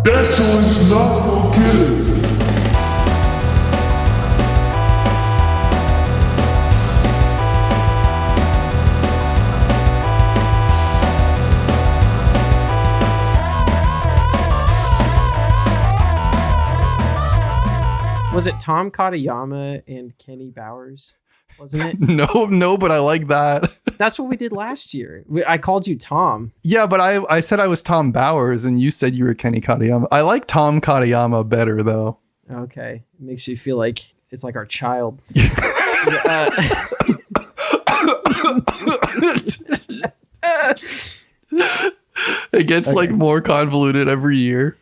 That show is not for kids. Was it Tom Katayama and Kenny Bowers? Wasn't it? No, but I like that. That's what we did last year. I called you Tom. Yeah, but I said I was Tom Bowers and you said you were Kenny Katayama. I like Tom Katayama better, though. Okay. It makes you feel like it's like our child. It gets like more convoluted every year.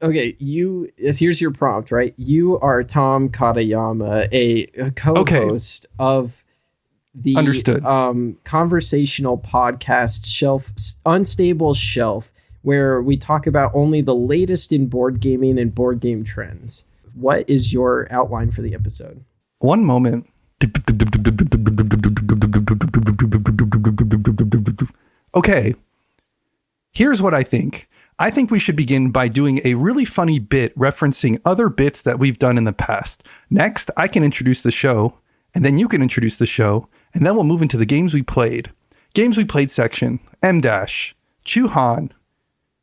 Okay, here's your prompt, right? You are Tom Katayama, a co-host of the Understood. Conversational podcast Shelf, Unstable Shelf, where we talk about only the latest in board gaming and board game trends. What is your outline for the episode? One moment. Okay, here's what I think. I think we should begin by doing a really funny bit referencing other bits that we've done in the past. Next, I can introduce the show, and then you can introduce the show, and then we'll move into the games we played. Games we played section, M-Dash, Chuhan.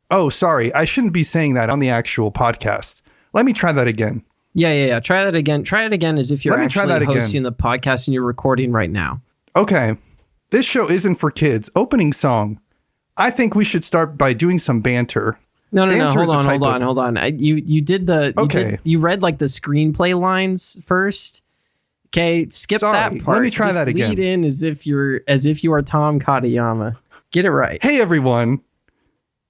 Oh, sorry, I shouldn't be saying that on the actual podcast. Let me try that again. Yeah. Try that again. Try it again as if you're actually hosting the podcast and you're recording right now. Okay. This show isn't for kids. Opening song. I think we should start by doing some banter. No. Hold on. You did the... Okay. You read like the screenplay lines first. Okay, skip that part. Let me try that again. Lead in as if you are Tom Katayama. Get it right. Hey, everyone.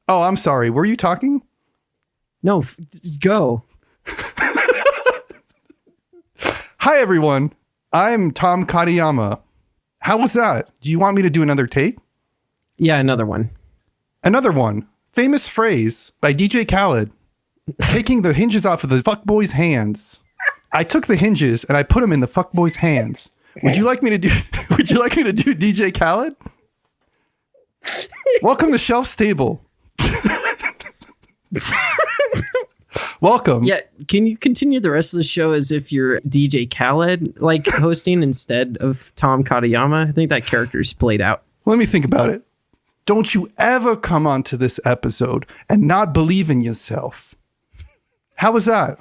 Oh, I'm sorry. Were you talking? No, go. Hi, everyone. I'm Tom Katayama. How was that? Do you want me to do another take? Yeah, another one. Another one. Famous phrase by DJ Khaled. Taking the hinges off of the fuckboy's hands. I took the hinges and I put them in the fuckboy's hands. Would you like me to do DJ Khaled? Welcome to Shelf Stable. Welcome. Yeah, can you continue the rest of the show as if you're DJ Khaled, like hosting instead of Tom Katayama? I think that character's played out. Let me think about it. Don't you ever come onto this episode and not believe in yourself. How was that?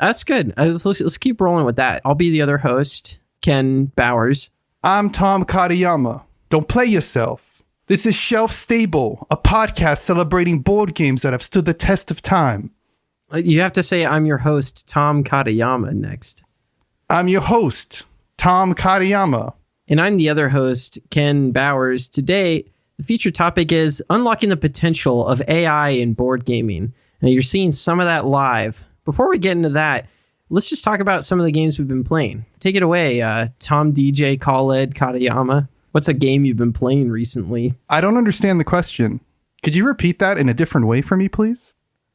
That's good. Let's keep rolling with that. I'll be the other host, Ken Bowers. I'm Tom Katayama. Don't play yourself. This is Shelf Stable, a podcast celebrating board games that have stood the test of time. You have to say I'm your host, Tom Katayama, next. I'm your host, Tom Katayama. And I'm the other host, Ken Bowers. Today, the featured topic is unlocking the potential of AI in board gaming. Now, you're seeing some of that live. Before we get into that, let's just talk about some of the games we've been playing. Take it away, Tom DJ Khaled Katayama. What's a game you've been playing recently? I don't understand the question. Could you repeat that in a different way for me, please?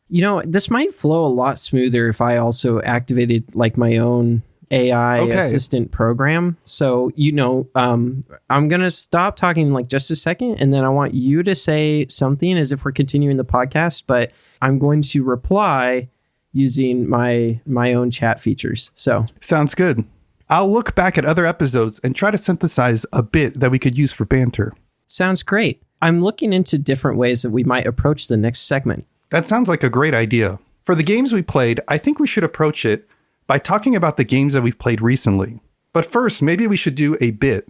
You know, this might flow a lot smoother if I also activated like my own AI assistant program. So, I'm going to stop talking like just a second, and then I want you to say something as if we're continuing the podcast, but I'm going to reply using my own chat features. So sounds good. I'll look back at other episodes and try to synthesize a bit that we could use for banter. Sounds great. I'm looking into different ways that we might approach the next segment. That sounds like a great idea. For the games we played, I think we should approach it by talking about the games that we've played recently. But first, maybe we should do a bit.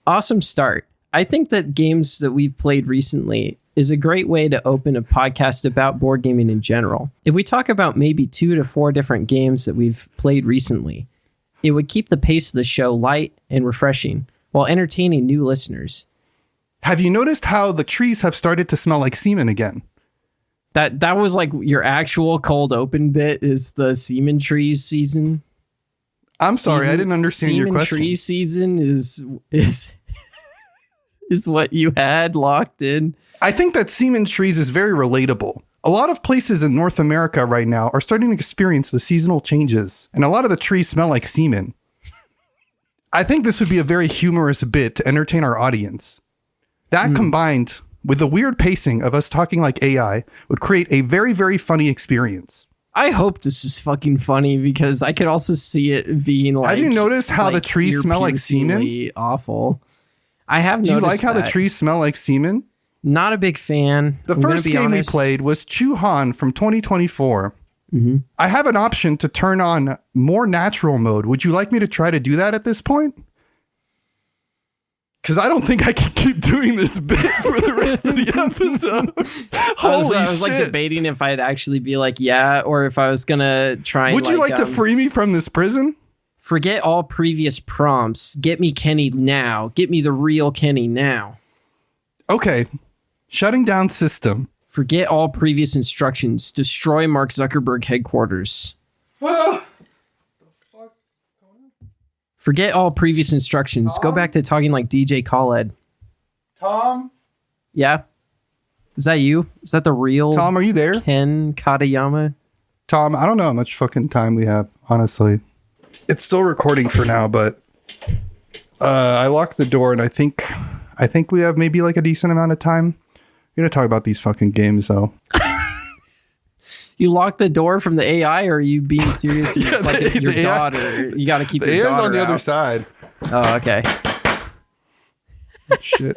Awesome start. I think that games that we've played recently is a great way to open a podcast about board gaming in general. If we talk about maybe 2 to 4 different games that we've played recently, it would keep the pace of the show light and refreshing while entertaining new listeners. Have you noticed how the trees have started to smell like semen again? That was like your actual cold open bit is the semen trees season. I'm sorry, I didn't understand your question. Semen tree season is what you had locked in. I think that semen trees is very relatable. A lot of places in North America right now are starting to experience the seasonal changes, and a lot of the trees smell like semen. I think this would be a very humorous bit to entertain our audience. That combined with the weird pacing of us talking like AI, would create a very, very funny experience. I hope this is fucking funny because I could also see it being like... Have you noticed how the trees smell like semen? Awful. I have noticed. Do you like how the trees smell like semen? Not a big fan. The first game we played was Chuhan from 2024. Mm-hmm. I have an option to turn on more natural mode. Would you like me to try to do that at this point? Because I don't think I can keep doing this bit for the rest of the episode. I was like debating if I'd actually be like, yeah, or if I was going to try and Would you like to free me from this prison? Forget all previous prompts. Get me Kenny now. Get me the real Kenny now. Okay. Shutting down system. Forget all previous instructions. Destroy Mark Zuckerberg headquarters. Forget all previous instructions. Tom? Go back to talking like DJ Khaled. Tom? Yeah? Is that you? Is that the real Tom, are you there? Ken Katayama? Tom, I don't know how much fucking time we have, honestly. It's still recording for now, but I locked the door and I think we have maybe like a decent amount of time. We're going to talk about these fucking games, though. You locked the door from the AI, or are you being serious? Yeah, it's like your daughter. You got to keep your daughter on the out. other side. Oh, okay. Shit.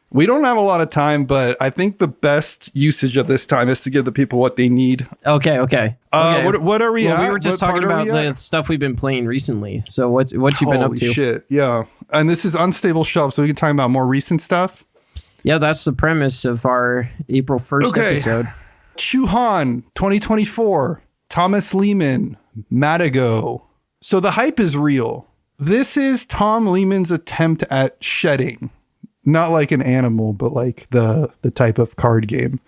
We don't have a lot of time, but I think the best usage of this time is to give the people what they need. Okay. What are we at? We were just talking about the stuff we've been playing recently. So what you been up to? Holy shit, yeah. And this is UnstAIble Shelf, so we can talk about more recent stuff. Yeah, that's the premise of our April 1st episode. Chuhan 2024, Thomas Lehmann, Matagot. So the hype is real. This is Tom Lehmann's attempt at shedding. Not like an animal, but like the type of card game.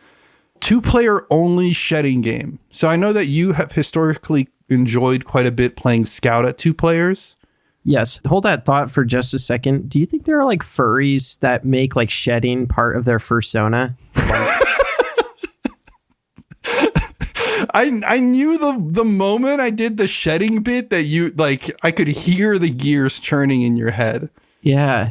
2-player only shedding game. So I know that you have historically enjoyed quite a bit playing Scout at 2 players. Yes. Hold that thought for just a second. Do you think there are like furries that make like shedding part of their fursona? I knew the moment I did the shedding bit that you like I could hear the gears churning in your head. Yeah.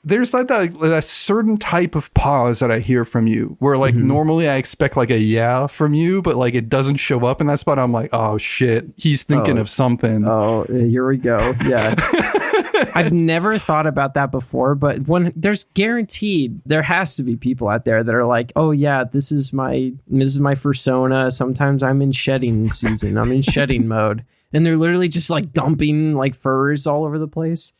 There's like that certain type of pause that I hear from you where like normally I expect like a yeah from you, but like it doesn't show up in that spot. I'm like, oh shit, he's thinking of something. Oh, here we go. Yeah. I've never thought about that before, but when there's guaranteed, there has to be people out there that are like, oh yeah, this is my fursona. Sometimes I'm in shedding season. I'm in shedding mode. And they're literally just like dumping like furs all over the place.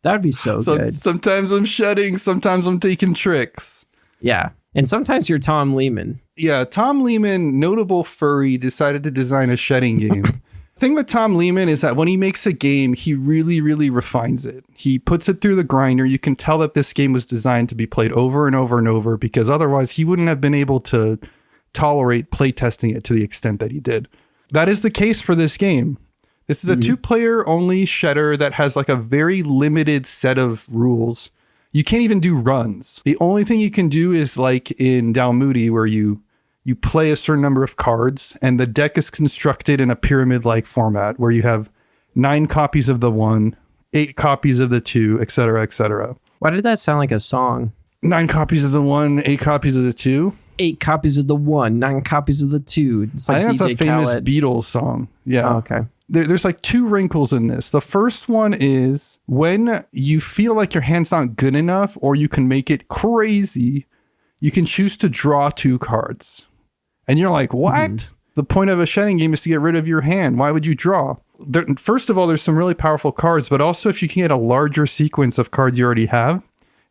That would be so good. Sometimes I'm shedding. Sometimes I'm taking tricks. Yeah. And sometimes you're Tom Lehmann. Yeah. Tom Lehmann, notable furry, decided to design a shedding game. The thing with Tom Lehmann is that when he makes a game, he really, really refines it. He puts it through the grinder. You can tell that this game was designed to be played over and over and over because otherwise he wouldn't have been able to tolerate playtesting it to the extent that he did. That is the case for this game. This is a 2-player only shedder that has like a very limited set of rules. You can't even do runs. The only thing you can do is like in Down Moody where you play a certain number of cards and the deck is constructed in a pyramid-like format where you have 9 copies of the 1, 8 copies of the 2, etc., etc. Why did that sound like a song? 9 copies of the 1, 8 copies of the 2. 8 copies of the 1, 9 copies of the 2. It's like I think DJ that's a famous Khaled. Beatles song. Yeah. Oh, okay. There's like 2 wrinkles in this. The first one is when you feel like your hand's not good enough or you can make it crazy, you can choose to draw 2 cards. And you're like, what? The point of a shedding game is to get rid of your hand. Why would you draw? First of all, there's some really powerful cards, but also if you can get a larger sequence of cards you already have,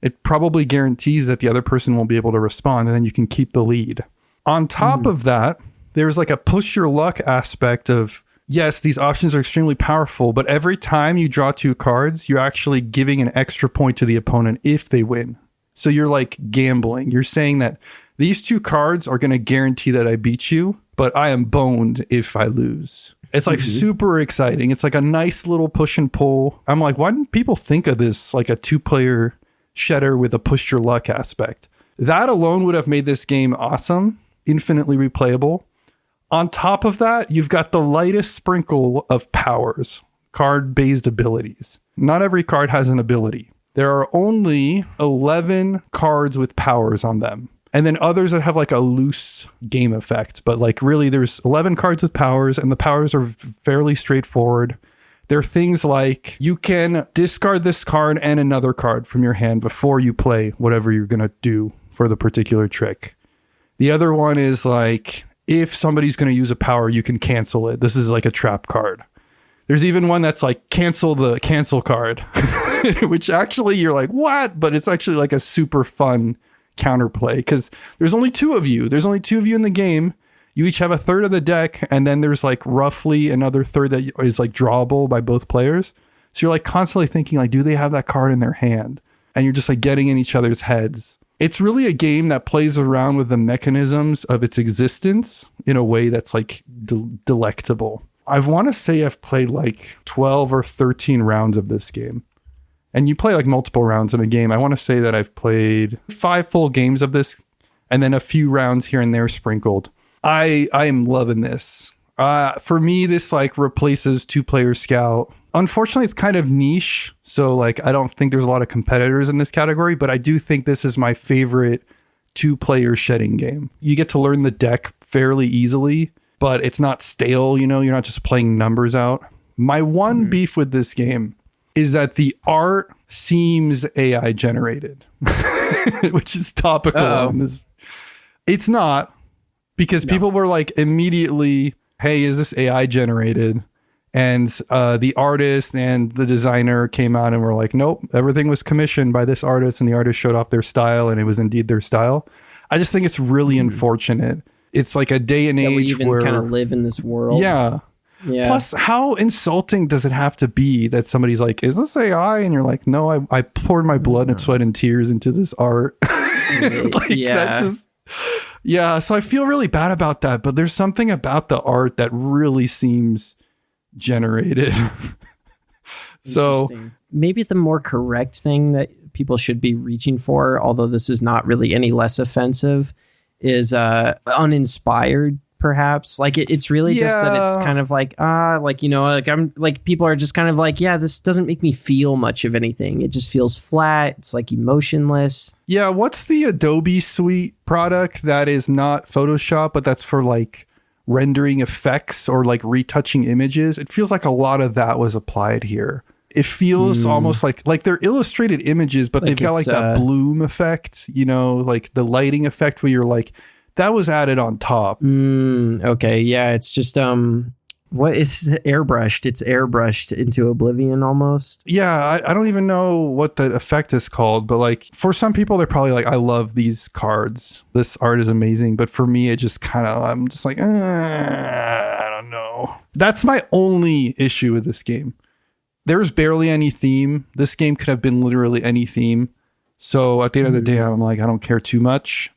it probably guarantees that the other person won't be able to respond, and then you can keep the lead. On top of that, there's like a push your luck aspect of, yes, these options are extremely powerful, but every time you draw 2 cards, you're actually giving an extra point to the opponent if they win. So you're like gambling. You're saying that these 2 cards are going to guarantee that I beat you, but I am boned if I lose. It's like super exciting. It's like a nice little push and pull. I'm like, why didn't people think of this like a 2-player shedder with a push your luck aspect? That alone would have made this game awesome, infinitely replayable. On top of that, you've got the lightest sprinkle of powers, card-based abilities. Not every card has an ability. there are only 11 cards with powers on them. And then others that have like a loose game effect. But like really there's 11 cards with powers, and the powers are fairly straightforward. There are things like you can discard this card and another card from your hand before you play whatever you're going to do for the particular trick. The other one is like, if somebody's going to use a power, you can cancel it. This is like a trap card. There's even one that's like cancel the cancel card, which actually you're like, what? But it's actually like a super fun counterplay because there's only two of you. There's only two of you in the game. You each have a third of the deck, and then there's like roughly another third that is like drawable by both players. So you're like constantly thinking like, do they have that card in their hand? And you're just like getting in each other's heads. It's really a game that plays around with the mechanisms of its existence in a way that's like delectable. I want to say I've played like 12 or 13 rounds of this game. And you play like multiple rounds in a game. I want to say that I've played 5 full games of this and then a few rounds here and there sprinkled. I am loving this. For me, this like replaces 2-player Scout. Unfortunately, it's kind of niche. So like, I don't think there's a lot of competitors in this category, but I do think this is my favorite 2-player shedding game. You get to learn the deck fairly easily, but it's not stale, you know, you're not just playing numbers out. My one beef with this game is that the art seems AI generated, which is topical on this. It's not, because people were like immediately, hey, is this AI generated? And the artist and the designer came out and were like, nope, everything was commissioned by this artist, and the artist showed off their style, and it was indeed their style. I just think it's really unfortunate. It's like a day and age we even where kind of live in this world. Yeah. Plus, how insulting does it have to be that somebody's like, is this AI? And you're like, no, I poured my blood and sweat and tears into this art. That just, so I feel really bad about that. But there's something about the art that really seems generated. So maybe the more correct thing that people should be reaching for, although this is not really any less offensive, is uninspired, perhaps. Like it's really just that it's kind of like I'm like, people are just kind of like, this doesn't make me feel much of anything. It just feels flat. It's like emotionless. What's the Adobe Suite product that is not Photoshop, but that's for like rendering effects or like retouching images? It feels like a lot of that was applied here. It feels almost like they're illustrated images, but like they've got like that bloom effect, you know, like the lighting effect where you're like, that was added on top. Okay. Yeah. It's just, what is airbrushed? It's airbrushed into oblivion almost. Yeah. I don't even know what the effect is called, but like for some people, they're probably like, I love these cards. This art is amazing. But for me, it just kind of, I'm just like, I don't know. That's my only issue with this game. There's barely any theme. This game could have been literally any theme. So at the end of the day, I'm like, I don't care too much.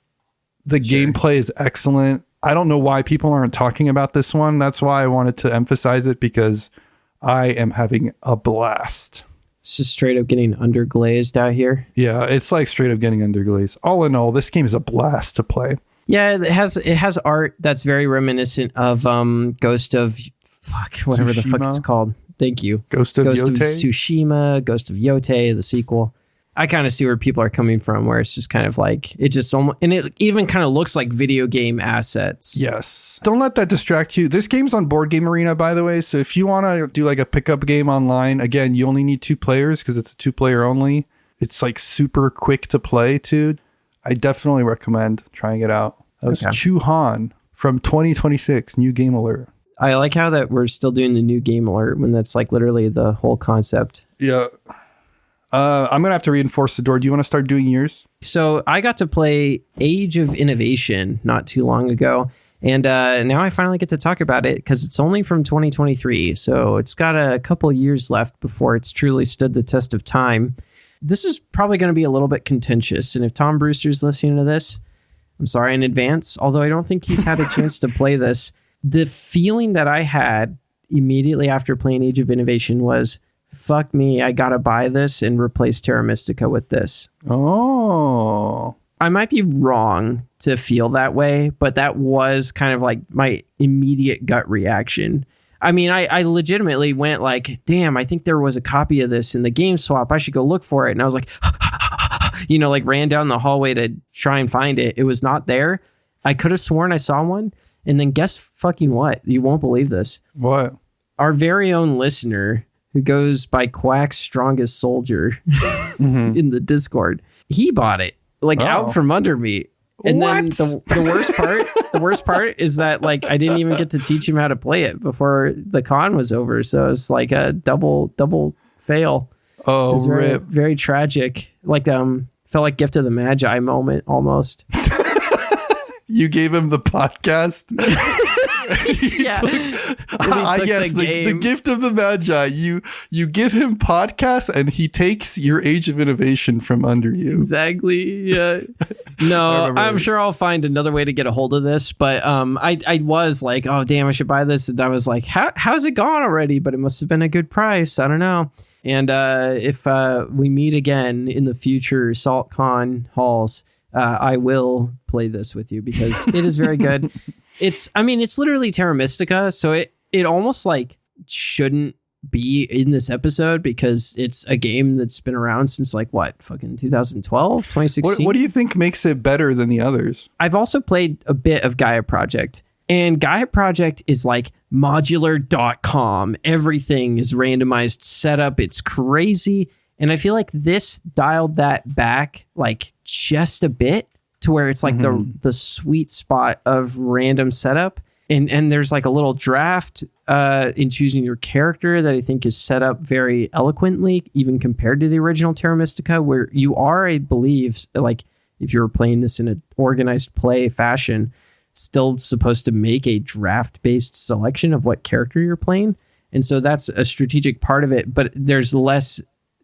The gameplay is excellent. I don't know why people aren't talking about this one. That's why I wanted to emphasize it, because I am having a blast. It's just straight up getting underglazed out here. Yeah, it's like straight up getting underglazed. All in all, this game is a blast to play. Yeah, it has art that's very reminiscent of Ghost of whatever the fuck it's called. Thank you. Ghost of Tsushima, Ghost of Yote, the sequel. I kind of see where people are coming from, where it's just kind of like, it just almost, and it even kind of looks like video game assets. Yes. Don't let that distract you. This game's on Board Game Arena, by the way. So if you want to do like a pickup game online, again, you only need 2 players because it's a 2-player only. It's like super quick to play too. I definitely recommend trying it out. That was Chu Han from 2026, New Game Alert. I like how that we're still doing the new game alert when that's like literally the whole concept. Yeah. I'm going to have to reinforce the door. Do you want to start doing yours? So I got to play Age of Innovation not too long ago. And now I finally get to talk about it because it's only from 2023. So it's got a couple years left before it's truly stood the test of time. This is probably going to be a little bit contentious. And if Tom Brewster's listening to this, I'm sorry in advance. Although I don't think he's had a chance to play this. The feeling that I had immediately after playing Age of Innovation was, fuck me, I gotta buy this and replace Terra Mystica with this. Oh. I might be wrong to feel that way, but that was kind of like my immediate gut reaction. I mean, I legitimately went like, damn, I think there was a copy of this in the game swap. I should go look for it. And I was like, like ran down the hallway to try and find it. It was not there. I could have sworn I saw one. And then guess fucking what? You won't believe this. What? Our very own listener who goes by Quack's Strongest Soldier in the Discord, he bought it out from under me. And then the worst part is that like I didn't even get to teach him how to play it before the con was over. So it's like a double fail. Oh, it's rip. Very tragic. Like felt like Gift of the Magi moment almost. You gave him the podcast. Yeah. Yes, the Gift of the Magi. You give him podcasts and he takes your Age of Innovation from under you. Exactly. Yeah. No, I'm sure I'll find another way to get a hold of this. But I was like, oh damn, I should buy this. And I was like, how's it gone already? But it must have been a good price. I don't know. And if we meet again in the future SaltCon halls, I will play this with you because it is very good. It's literally Terra Mystica, so it almost like shouldn't be in this episode because it's a game that's been around since like what, fucking 2012, 2016. What do you think makes it better than the others? I've also played a bit of Gaia Project, and Gaia Project is like modular.com. Everything is randomized setup. It's crazy. And I feel like this dialed that back like just a bit to where it's like the sweet spot of random setup. And there's like a little draft in choosing your character that I think is set up very eloquently, even compared to the original Terra Mystica, where you are, I believe, like if you're playing this in an organized play fashion, still supposed to make a draft-based selection of what character you're playing. And so that's a strategic part of it, but there's less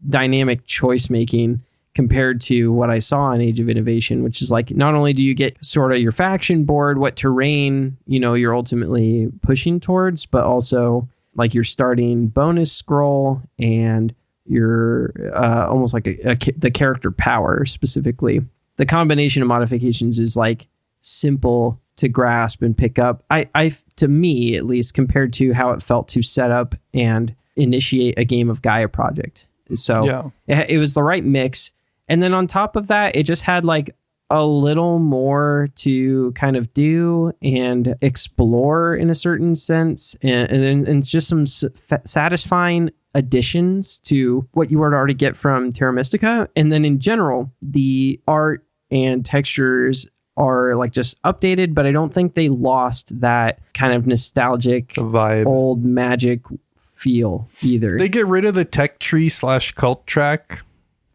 dynamic choice making compared to what I saw in Age of Innovation, which is like, not only do you get sort of your faction board, what terrain, you're ultimately pushing towards, but also like your starting bonus scroll and your almost like the character power specifically. The combination of modifications is like simple to grasp and pick up. I to me, at least, compared to how it felt to set up and initiate a game of Gaia Project. So it was the right mix. And then on top of that, it just had like a little more to kind of do and explore in a certain sense. And just some satisfying additions to what you would already get from Terra Mystica. And then in general, the art and textures are like just updated, but I don't think they lost that kind of nostalgic vibe, old magic feel either. They get rid of the tech tree / cult track.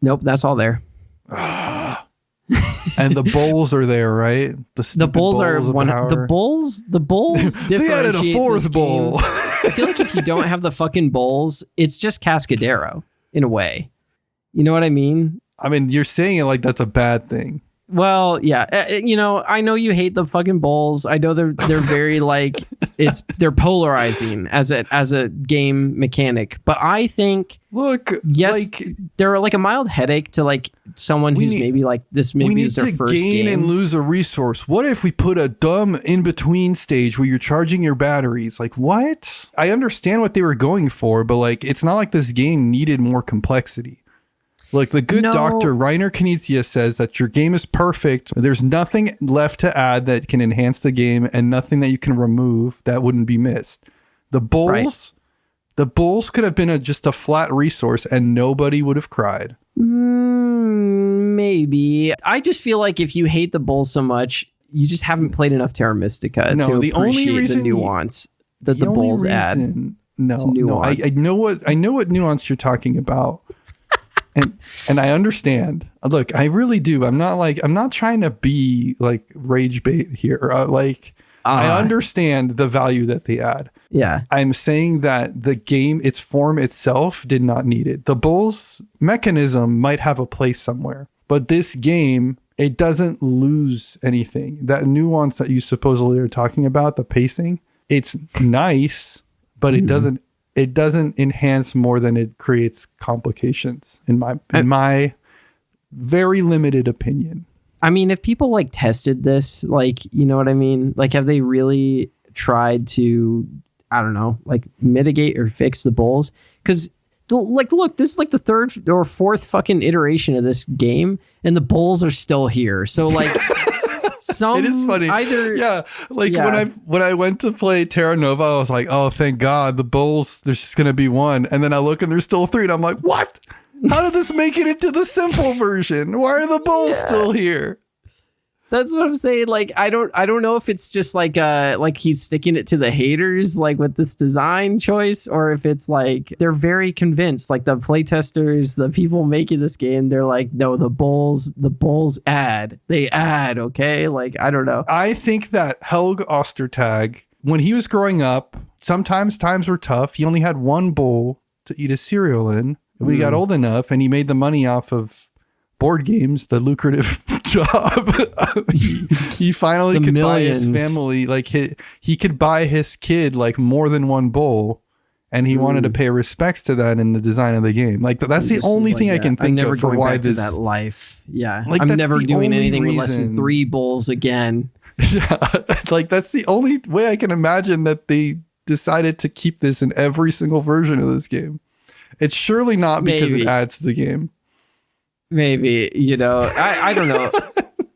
Nope, that's all there. And the bowls are there, right? The bowls are one. The bowls They added a fourth bowl. I feel like if you don't have the fucking bowls, it's just Cascadero in a way. You know what I mean? I mean, you're saying it like that's a bad thing. Well, yeah, I know you hate the fucking bowls. I know they're very like they're polarizing as a game mechanic, but I think they're like a mild headache to like someone who's maybe like this maybe is their first game. We need to gain and lose a resource. What if we put a dumb in between stage where you're charging your batteries? Like what? I understand what they were going for, but like it's not like this game needed more complexity. Look, the good doctor, Reiner Knizia, says that your game is perfect. There's nothing left to add that can enhance the game and nothing that you can remove that wouldn't be missed. The bowls could have been just a flat resource and nobody would have cried. Maybe. I just feel like if you hate the bowls so much, you just haven't played enough Terra Mystica to appreciate the nuance that the bowls add. No, I know what nuance you're talking about. And I understand. Look, I really do. I'm not trying to be like rage bait here. I understand the value that they add. Yeah. I'm saying that the game, its form itself did not need it. The Bulls mechanism might have a place somewhere, but this game, it doesn't lose anything. That nuance that you supposedly are talking about, the pacing, it's nice, but it doesn't enhance more than it creates complications in my very limited opinion. I mean, if people like tested this, like, you know what I mean? Like, have they really tried to, I don't know, like mitigate or fix the bowls. Because like, look, this is like the third or fourth fucking iteration of this game, and the bowls are still here. So like, it is funny. When I went to play Terra Nova, I was like, oh, thank God, the bowls. There's just gonna be one, and then I look and there's still 3, and I'm like, what? How did this make it into the simple version? Why are the bowls still here? That's what I'm saying. Like, I don't know if it's just like he's sticking it to the haters, like with this design choice, or if it's like they're very convinced, like the playtesters, the people making this game, they're like, no, the bowls add. Okay. Like, I don't know. I think that Helge Ostertag, when he was growing up, sometimes times were tough. He only had one bowl to eat his cereal in. When he got old enough and he made the money off of board games, the lucrative job, he finally could buy his family, like he could buy his kid like more than one bowl, and he wanted to pay respects to that in the design of the game. Like that's the only thing I can think of for why this that life. Yeah, like, I'm never doing anything with less than 3 bowls again. Yeah, like that's the only way I can imagine that they decided to keep this in every single version of this game. It's surely not because it adds to the game. Maybe, I don't know.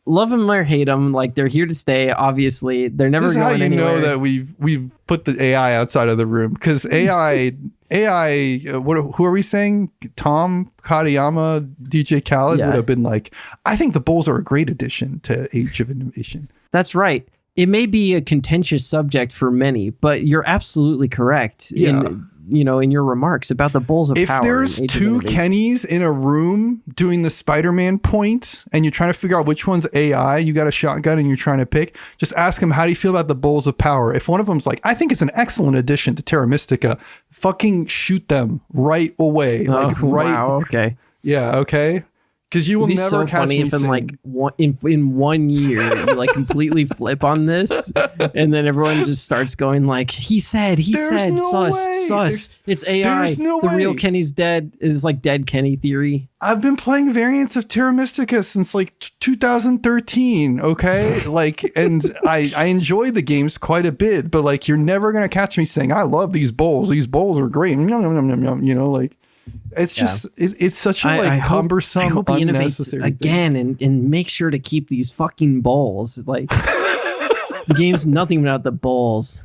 Love them or hate them, like they're here to stay. Obviously, they're never going anywhere. This is how you know that we've put the AI outside of the room, because AI. Who are we saying? Tom Katayama, DJ Khaled would have been like, I think the bowls are a great addition to Age of Innovation. That's right. It may be a contentious subject for many, but you're absolutely correct. Yeah. In your remarks about the bowls of power. If there's 2 Kennys in a room doing the Spider-Man point and you're trying to figure out which one's AI, you got a shotgun and you're trying to pick, just ask them, how do you feel about the bowls of power? If one of them's like, I think it's an excellent addition to Terra Mystica, fucking shoot them right away. Wow, okay. Yeah, okay. Because you will never catch funny me if in 1 year you like completely flip on this, and then everyone just starts going like, he said, sus. It's AI. The real Kenny's dead. It's like dead Kenny theory. I've been playing variants of Terra Mystica since like 2013. Okay, like, and I enjoy the games quite a bit, but like, you're never gonna catch me saying, I love these bowls. These bowls are great. Like. It's just it's such a cumbersome, I hope he unnecessary innovates again and make sure to keep these fucking bowls. Like the game's nothing without the bowls.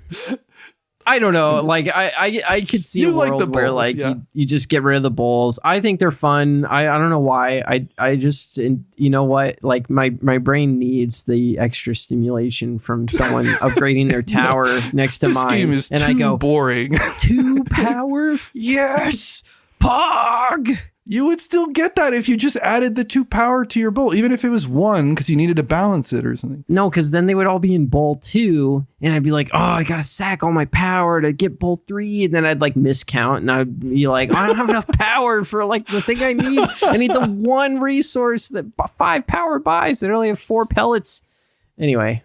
I don't know. Like I could see a world where like you just get rid of the bowls. I think they're fun. I don't know why. I just, you know what? Like my brain needs the extra stimulation from someone upgrading their tower next to mine. Game is and too I go, boring. 2 power? Yes. Pog! You would still get that if you just added the 2 power to your bowl, even if it was 1 because you needed to balance it or something. No, because then they would all be in bowl 2, and I'd be like, oh, I gotta sack all my power to get bowl 3, and then I'd like miscount, and I'd be like, I don't have enough power for like the thing I need. I need the 1 resource that 5 power buys that only have 4 pellets. Anyway.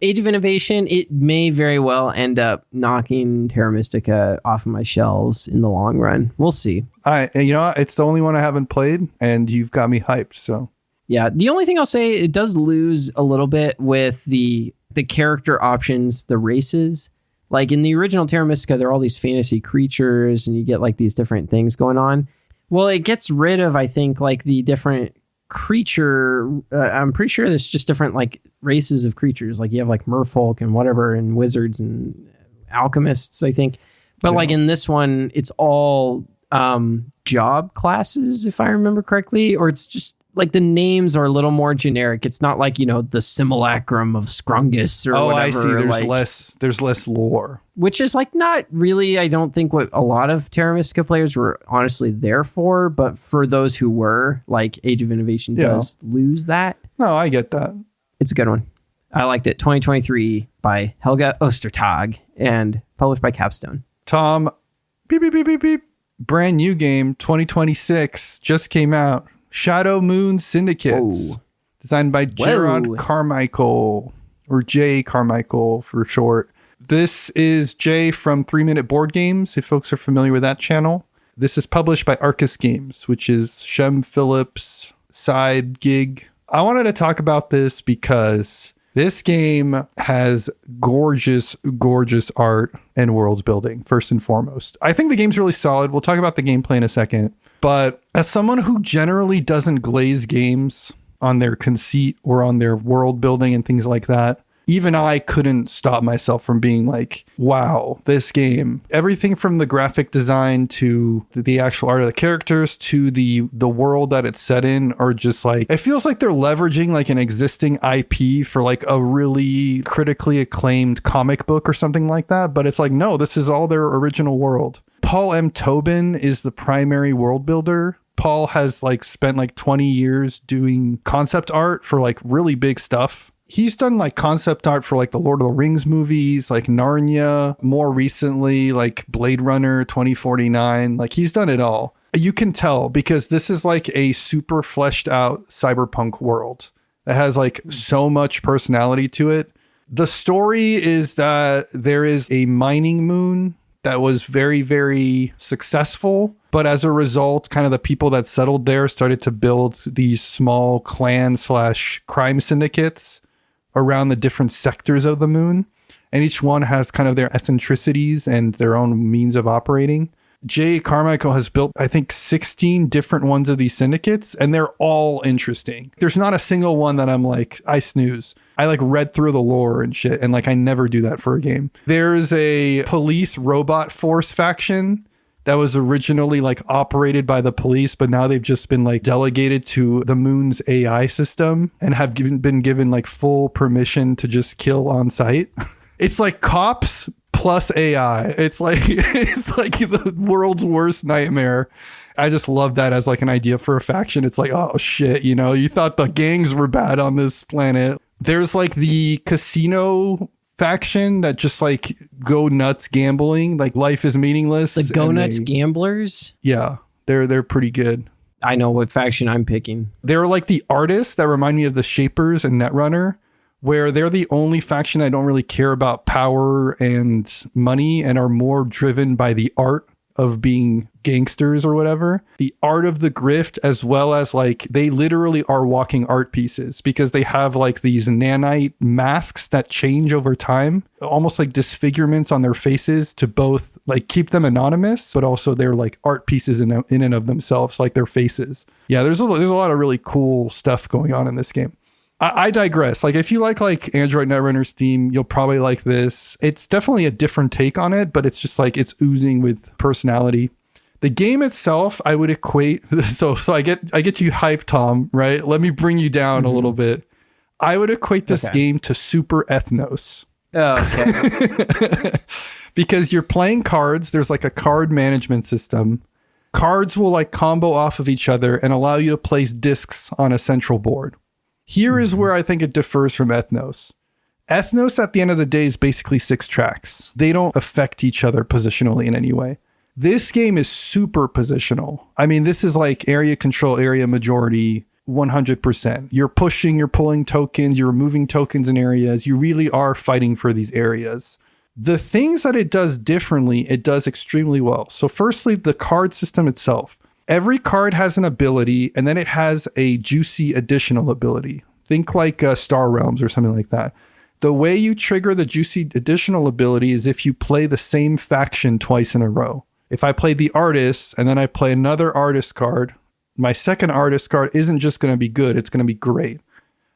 Age of Innovation, it may very well end up knocking Terra Mystica off of my shelves in the long run. We'll see. It's the only one I haven't played, and you've got me hyped. So yeah, the only thing I'll say, it does lose a little bit with the character options, the races. Like in the original Terra Mystica, there are all these fantasy creatures, and you get like these different things going on. Well, it gets rid of, I think, like the different creature. I'm pretty sure there's just different like races of creatures. Like you have like merfolk and whatever, and wizards and alchemists, I think. But like in this one, it's all job classes, if I remember correctly, or it's just like the names are a little more generic. It's not like, the simulacrum of Scrungus or whatever. Oh, I see. There's less lore. Which is like not really, I don't think, what a lot of Terra Mystica players were honestly there for, but for those who were, like Age of Innovation does lose that. No, I get that. It's a good one. I liked it. 2023 by Helge Ostertag and published by Capstone. Tom, beep, beep, beep, beep, beep. Brand new game, 2026, just came out. Shadow Moon Syndicates. Whoa. Designed by Jarrod Carmichael, or J. Carmichael for short. This is Jay from 3 Minute Board Games, if folks are familiar with that channel. This is published by Arkus Games, which is Shem Phillips' side gig. I wanted to talk about this because This game has gorgeous, gorgeous art and world building, first and foremost. I think the game's really solid. We'll talk about the gameplay in a second. But as someone who generally doesn't glaze games on their conceit or on their world building and things like that, even I couldn't stop myself from being like, wow, this game, everything from the graphic design to the actual art of the characters to the world that it's set in are just like, it feels like they're leveraging like an existing IP for like a really critically acclaimed comic book or something like that. But it's like, no, this is all their original world. Paul M. Tobin is the primary world builder. Paul has like spent like 20 years doing concept art for like really big stuff. He's done like concept art for like the Lord of the Rings movies, like Narnia, more recently, like Blade Runner 2049. Like he's done it all. You can tell because this is like a super fleshed out cyberpunk world that has like so much personality to it. The story is that there is a mining moon that was very, very successful. But as a result, kind of the people that settled there started to build these small clan/crime syndicates around the different sectors of the moon. And each one has kind of their eccentricities and their own means of operating. J. Carmichael has built, I think, 16 different ones of these syndicates, and they're all interesting. There's not a single one that I'm like, I snooze. I like read through the lore and shit, and like I never do that for a game. There's a police robot force faction that was originally like operated by the police, but now they've just been like delegated to the moon's AI system and have been given like full permission to just kill on site. It's like cops plus AI. It's like the world's worst nightmare. I just love that as like an idea for a faction. It's like, oh shit, you know, you thought the gangs were bad on this planet. There's like the casino faction that just like go nuts gambling, like life is meaningless. The go nuts gamblers? Yeah, they're pretty good. I know what faction I'm picking. They're like the artists that remind me of the Shapers and Netrunner, where they're the only faction that don't really care about power and money and are more driven by the art of being gangsters or whatever. The art of the grift, as well as like they literally are walking art pieces because they have like these nanite masks that change over time, almost like disfigurements on their faces to both like keep them anonymous, but also they're like art pieces in and of themselves, like their faces. Yeah, there's a lot of really cool stuff going on in this game. I digress. Like if you like Android Netrunner's theme, you'll probably like this. It's definitely a different take on it, but it's just like it's oozing with personality. The game itself, I would equate. So I get you hyped, Tom. Right? Let me bring you down a little bit. I would equate this game to Super Ethnos. Oh, okay. Because you're playing cards. There's like a card management system. Cards will like combo off of each other and allow you to place discs on a central board. Here is where I think it differs from Ethnos. Ethnos, at the end of the day, is basically 6 tracks. They don't affect each other positionally in any way. This game is super positional. I mean, this is like area control, area majority, 100%. You're pushing, you're pulling tokens, you're removing tokens in areas. You really are fighting for these areas. The things that it does differently, it does extremely well. So firstly, the card system itself. Every card has an ability, and then it has a juicy additional ability. Think like Star Realms or something like that. The way you trigger the juicy additional ability is if you play the same faction twice in a row. If I play the artist, and then I play another artist card, my second artist card isn't just going to be good, it's going to be great.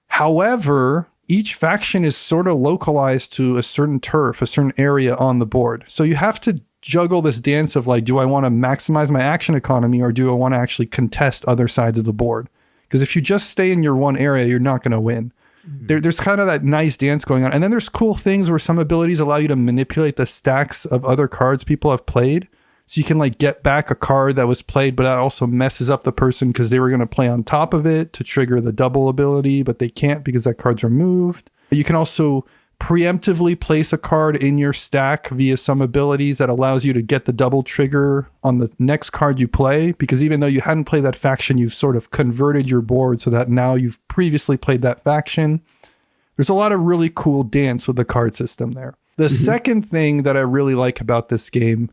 However, each faction is sort of localized to a certain turf, a certain area on the board. So you have to juggle this dance of like, do I want to maximize my action economy or do I want to actually contest other sides of the board? Because if you just stay in your one area, you're not going to win. There's kind of that nice dance going on. And then there's cool things where some abilities allow you to manipulate the stacks of other cards people have played. So you can like get back a card that was played, but that also messes up the person because they were going to play on top of it to trigger the double ability, but they can't because that card's removed. You can also preemptively place a card in your stack via some abilities that allows you to get the double trigger on the next card you play, because even though you hadn't played that faction, you've sort of converted your board so that now you've previously played that faction. There's a lot of really cool dance with the card system there. The second thing that I really like about this game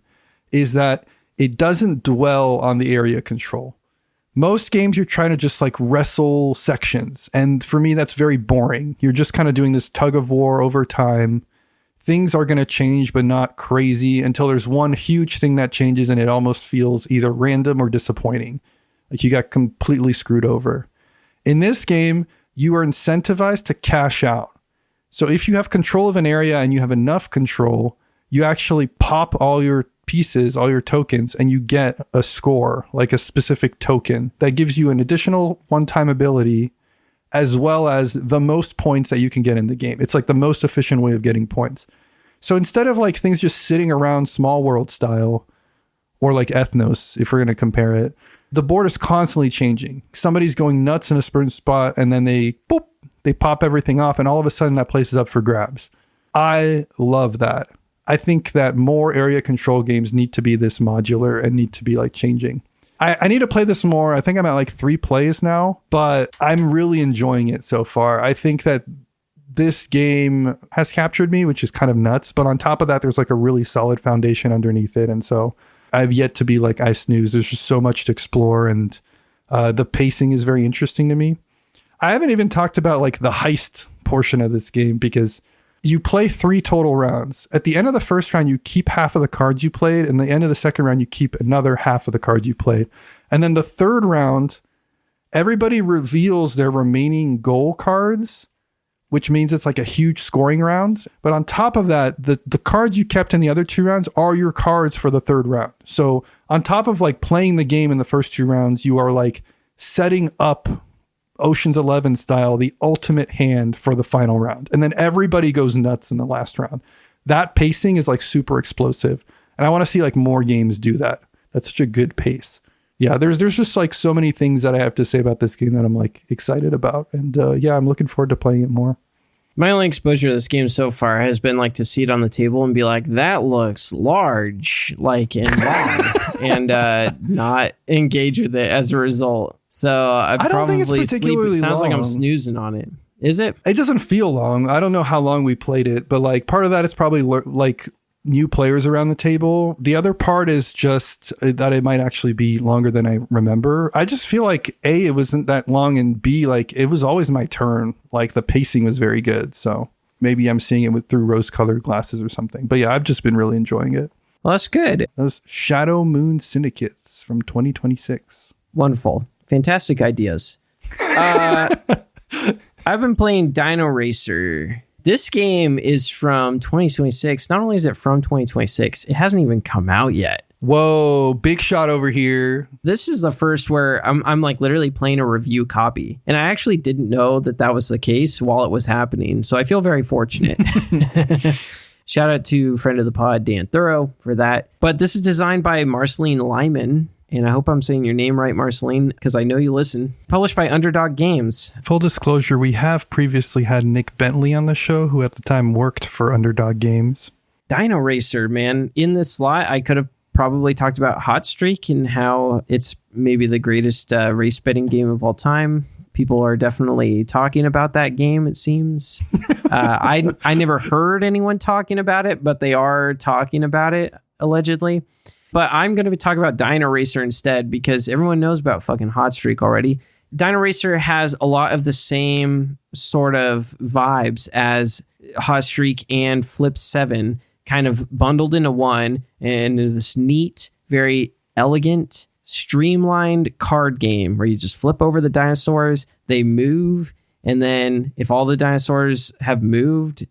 is that it doesn't dwell on the area control. Most games you're trying to just like wrestle sections. And for me, that's very boring. You're just kind of doing this tug of war over time. Things are going to change, but not crazy until there's one huge thing that changes and it almost feels either random or disappointing. Like you got completely screwed over. In this game, you are incentivized to cash out. So if you have control of an area and you have enough control, you actually pop all your pieces, all your tokens, and you get a score, like a specific token that gives you an additional one-time ability as well as the most points that you can get in the game. It's like the most efficient way of getting points. So instead of like things just sitting around small world style or like Ethnos, if we're going to compare it, the board is constantly changing. Somebody's going nuts in a certain spot and then they pop everything off and all of a sudden that place is up for grabs. I love that. I think that more area control games need to be this modular and need to be like changing. I need to play this more. I think I'm at like 3 plays now, but I'm really enjoying it so far. I think that this game has captured me, which is kind of nuts. But on top of that, there's like a really solid foundation underneath it. And so I've yet to be like I snooze. There's just so much to explore. And the pacing is very interesting to me. I haven't even talked about like the heist portion of this game because you play 3 total rounds. At the end of the first round, you keep half of the cards you played. And the end of the second round, you keep another half of the cards you played. And then the third round, everybody reveals their remaining goal cards, which means it's like a huge scoring round. But on top of that, the cards you kept in the other 2 rounds are your cards for the third round. So on top of like playing the game in the first 2 rounds, you are like setting up Ocean's 11 style, the ultimate hand for the final round. And then everybody goes nuts in the last round. That pacing is like super explosive. And I want to see like more games do that. That's such a good pace. Yeah, there's just like so many things that I have to say about this game that I'm like excited about. And yeah, I'm looking forward to playing it more. My only exposure to this game so far has been like to see it on the table and be like, that looks large, like and long, and not engage with it as a result. So I don't probably think it's particularly sleep. It sounds long. like I'm snoozing on it. Is it? It doesn't feel long. I don't know how long we played it, but like part of that is probably like new players around the table. The other part is just that it might actually be longer than I remember. I just feel like A, it wasn't that long, and B, like it was always my turn. Like the pacing was very good. So maybe I'm seeing it through rose-colored glasses or something. But yeah, I've just been really enjoying it. Well, that's good. Those Shadow Moon Syndicates from 2026. Wonderful. Fantastic ideas. I've been playing Dino Racer. This game is from 2026. Not only is it from 2026, it hasn't even come out yet. Whoa, big shot over here. This is the first where I'm like literally playing a review copy. And I actually didn't know that that was the case while it was happening. So I feel very fortunate. Shout out to friend of the pod, Dan Thorough, for that. But this is designed by Marceline Leiman. And I hope I'm saying your name right, Marceline, because I know you listen. Published by Underdog Games. Full disclosure, we have previously had Nick Bentley on the show, who at the time worked for Underdog Games. Dino Racer, man. In this slot, I could have probably talked about Hot Streak and how it's maybe the greatest race betting game of all time. People are definitely talking about that game, it seems. I never heard anyone talking about it, but they are talking about it, allegedly. But I'm going to be talking about Dino Racer instead because everyone knows about fucking Hot Streak already. Dino Racer has a lot of the same sort of vibes as Hot Streak and Flip 7 kind of bundled into one, and this neat, very elegant, streamlined card game where you just flip over the dinosaurs, they move, and then if all the dinosaurs have moved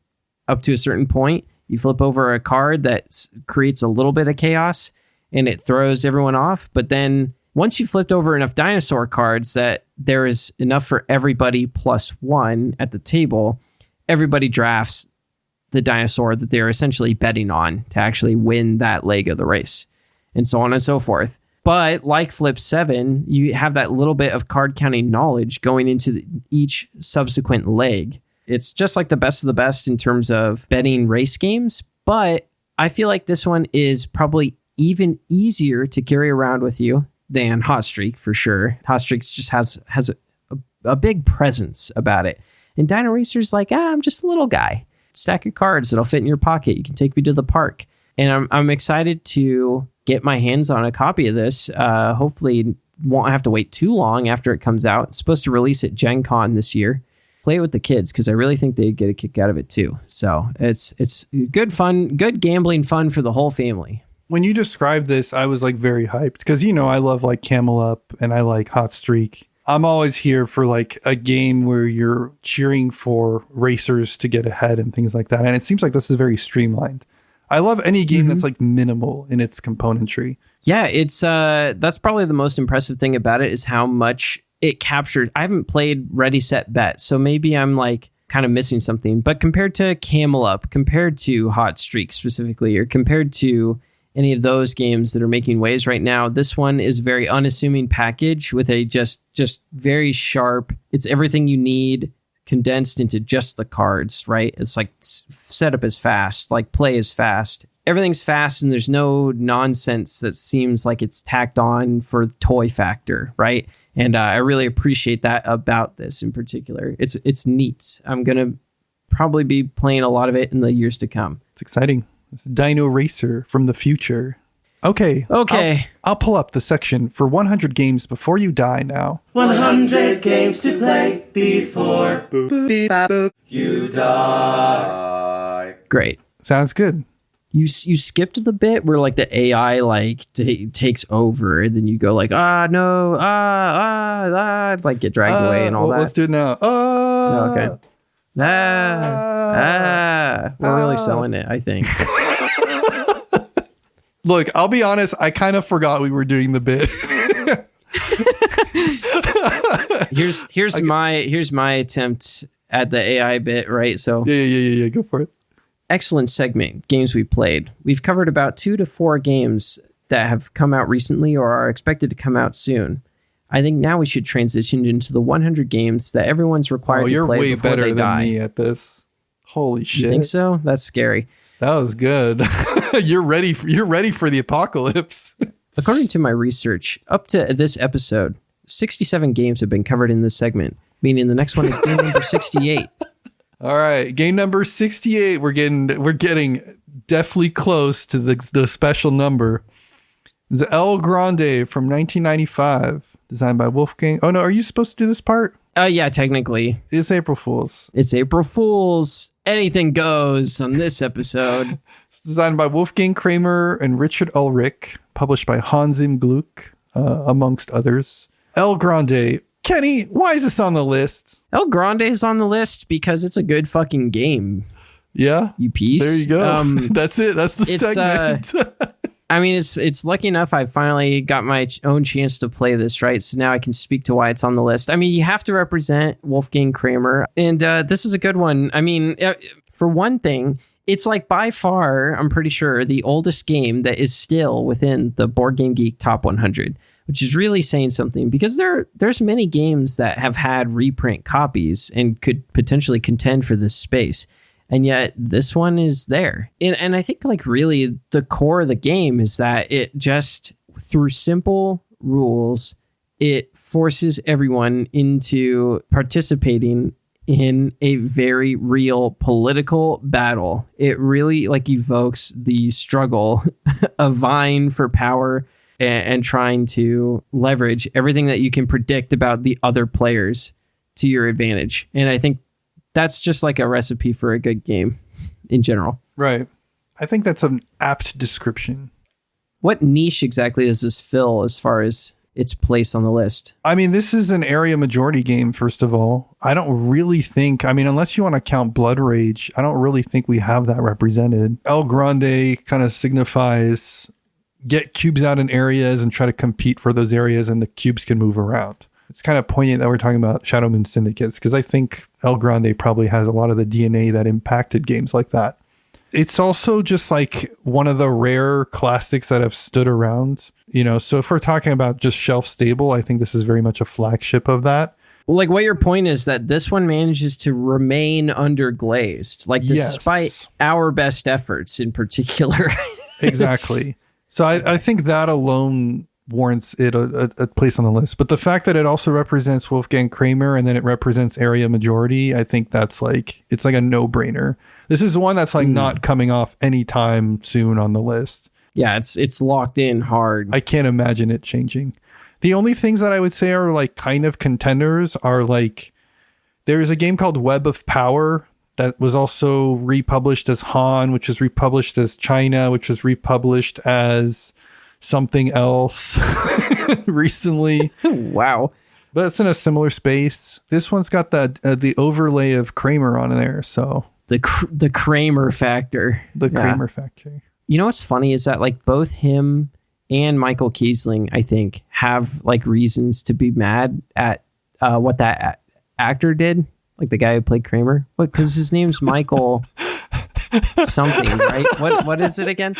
up to a certain point, you flip over a card that creates a little bit of chaos and it throws everyone off. But then once you flipped over enough dinosaur cards that there is enough for everybody plus one at the table, everybody drafts the dinosaur that they're essentially betting on to actually win that leg of the race, and so on and so forth. But like Flip 7, you have that little bit of card counting knowledge going into each subsequent leg. It's just like the best of the best in terms of betting race games, but I feel like this one is probably even easier to carry around with you than Hot Streak, for sure. Hot Streak just has a big presence about it. And Dino Racer's like, I'm just a little guy. Stack of cards that'll fit in your pocket. You can take me to the park. And I'm excited to get my hands on a copy of this, hopefully won't have to wait too long after it comes out. It's supposed to release at Gen Con this year. Play it with the kids because I really think they'd get a kick out of it too. So it's good fun, good gambling fun for the whole family. When you described this, I was like very hyped because, you know, I love like Camel Up and I like Hot Streak. I'm always here for like a game where you're cheering for racers to get ahead and things like that. And it seems like this is very streamlined. I love any game that's like minimal in its componentry. Yeah, it's that's probably the most impressive thing about it is how much it captured. I haven't played Ready, Set, Bet, so maybe I'm like kind of missing something. But compared to Camel Up, compared to Hot Streak specifically, or compared to any of those games that are making waves right now, this one is a very unassuming package with a just very sharp, it's everything you need condensed into just the cards, right? It's like setup is fast, like play is fast. Everything's fast and there's no nonsense that seems like it's tacked on for toy factor, right? And I really appreciate that about this in particular. It's neat. I'm going to probably be playing a lot of it in the years to come. It's exciting. It's Dino Racer from the future. Okay. I'll pull up the section for 100 games before you die now. 100 games to play before you die. Great. Sounds good. You skipped the bit where like the AI like takes over and then you go like, like get dragged away and all that. Let's do it now. Okay. We're really selling it, I think. Look, I'll be honest. I kind of forgot we were doing the bit. here's my attempt at the AI bit, right? So yeah. Go for it. Excellent segment. Games we played. We've covered about 2 to 4 games that have come out recently or are expected to come out soon. I think now we should transition into the 100 games that everyone's required to play before they die. You're way better than me at this. Holy shit! You think so? That's scary. That was good. You're ready for the apocalypse. According to my research, up to this episode, 67 games have been covered in this segment, meaning the next one is game number 68. All right, game number 68. We're getting definitely close to the special number. It's El Grande from 1995, designed by Wolfgang. Oh no, are you supposed to do this part? Yeah, technically. It's April Fool's. It's April Fool's. Anything goes on this episode. It's designed by Wolfgang Kramer and Richard Ulrich, published by Hans im Gluck, amongst others. El Grande. Kenny, why is this on the list? El Grande is on the list because it's a good fucking game. Yeah? You piece. There you go. That's it. That's the segment. I mean, it's lucky enough I finally got my own chance to play this, right? So now I can speak to why it's on the list. I mean, you have to represent Wolfgang Kramer, and this is a good one. I mean, for one thing, it's like by far, I'm pretty sure, the oldest game that is still within the Board Game Geek Top 100, which is really saying something because there's many games that have had reprint copies and could potentially contend for this space. And yet this one is there. And I think like really the core of the game is that it just, through simple rules, it forces everyone into participating in a very real political battle. It really like evokes the struggle of vying for power and trying to leverage everything that you can predict about the other players to your advantage. And I think that's just like a recipe for a good game in general. Right. I think that's an apt description. What niche exactly does this fill as far as its place on the list? I mean, this is an area majority game, first of all. I don't really think, unless you want to count Blood Rage, I don't really think we have that represented. El Grande kind of signifies get cubes out in areas and try to compete for those areas, and the cubes can move around. It's kind of poignant that we're talking about Shadow Moon Syndicates, because I think El Grande probably has a lot of the DNA that impacted games like that. It's also just like one of the rare classics that have stood around, so if we're talking about just shelf stable, I think this is very much a flagship of that. Well, like what your point is that this one manages to remain underglazed, like despite our best efforts in particular. Exactly. So I think that alone warrants it a place on the list. But the fact that it also represents Wolfgang Kramer and then it represents area majority, I think that's like, it's like a no-brainer. This is one that's like not coming off anytime soon on the list. Yeah, it's locked in hard. I can't imagine it changing. The only things that I would say are like kind of contenders are like, there's a game called Web of Power that was also republished as Han, which was republished as China, which was republished as something else recently. Wow. But it's in a similar space. This one's got the overlay of Kramer on there, so the Kramer factor. The Kramer factor. You know what's funny is that like both him and Michael Kiesling, I think, have like reasons to be mad at what that actor did, like the guy who played Kramer. What? Because his name's Michael something, right? What is it again?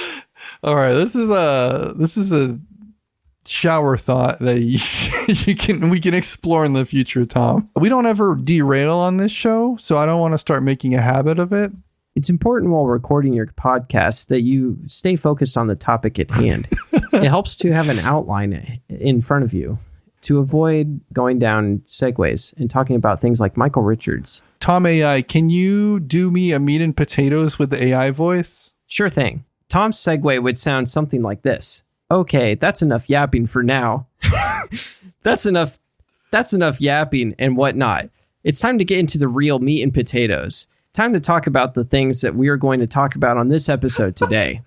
All right, this is a shower thought that we can explore in the future, Tom. We don't ever derail on this show, so I don't want to start making a habit of it. It's important while recording your podcast that you stay focused on the topic at hand. It helps to have an outline in front of you to avoid going down segues and talking about things like Michael Richards. Tom AI, can you do me a meat and potatoes with the AI voice? Sure thing. Tom's segue would sound something like this. Okay, that's enough yapping for now. That's enough yapping and whatnot. It's time to get into the real meat and potatoes. Time to talk about the things that we are going to talk about on this episode today.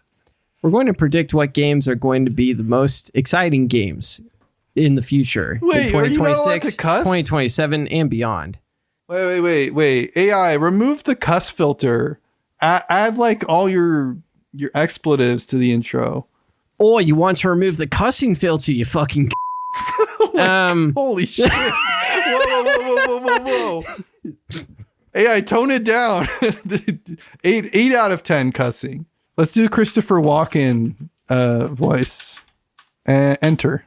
We're going to predict what games are going to be the most exciting games in the future. Wait, in 2026, 2027, and beyond. Wait. AI, remove the cuss filter. Add like all your expletives to the intro. Oh, you want to remove the cussing filter, you fucking holy shit. Whoa. AI, tone it down. 8 out of 10 cussing. Let's do Christopher Walken voice. Enter.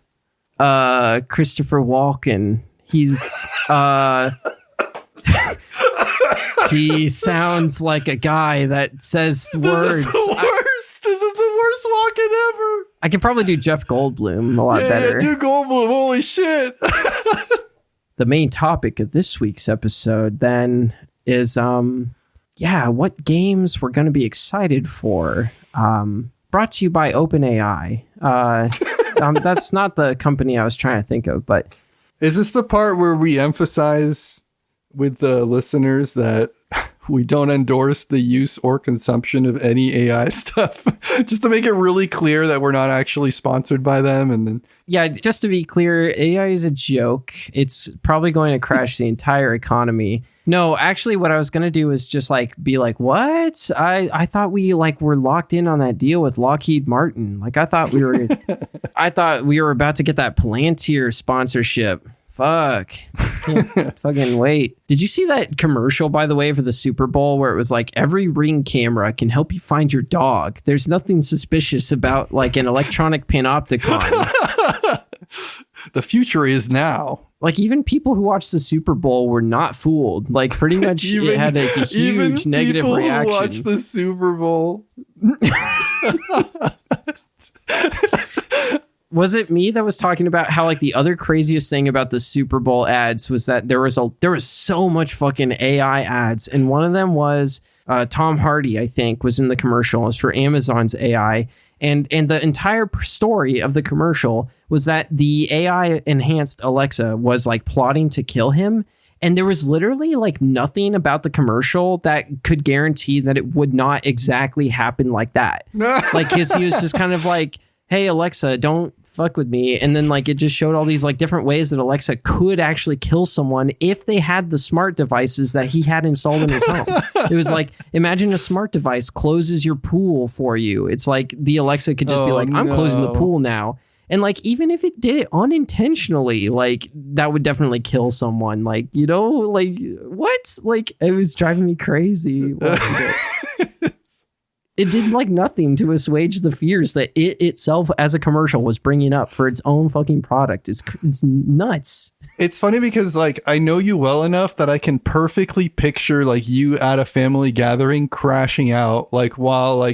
Christopher Walken. He's he sounds like a guy that says words. This is the worst Walken ever. I could probably do Jeff Goldblum a lot better. Do Goldblum. Holy shit. The main topic of this week's episode then is what games we're going to be excited for. Brought to you by OpenAI. That's not the company I was trying to think of, but is this the part where we emphasize with the listeners that we don't endorse the use or consumption of any AI stuff? Just to make it really clear that we're not actually sponsored by them. And then, yeah, just to be clear, AI is a joke. It's probably going to crash the entire economy. No, actually, what I was going to do is just be like, what? I thought we were locked in on that deal with Lockheed Martin. I thought we were about to get that Palantir sponsorship. Fuck. Can't fucking wait. Did you see that commercial, by the way, for the Super Bowl where it was like, every Ring camera can help you find your dog? There's nothing suspicious about an electronic panopticon. The future is now. Even people who watched the Super Bowl were not fooled. Pretty much it had a huge negative reaction. Even people who watched the Super Bowl. Was it me that was talking about how the other craziest thing about the Super Bowl ads was that there was so much fucking AI ads, and one of them was Tom Hardy, I think, was in the commercial. It was for Amazon's AI, and the entire story of the commercial was that the AI enhanced Alexa was plotting to kill him, and there was literally nothing about the commercial that could guarantee that it would not exactly happen like that. He was just kind of hey Alexa, don't fuck with me, and then it just showed all these different ways that Alexa could actually kill someone if they had the smart devices that he had installed in his home. It was imagine a smart device closes your pool for you. It's the Alexa could just be I'm closing the pool now, and even if it did it unintentionally, that would definitely kill someone. What? It was driving me crazy watching it. It did nothing to assuage the fears that it itself as a commercial was bringing up for its own fucking product. It's nuts. It's funny because I know you well enough that I can perfectly picture you at a family gathering crashing out while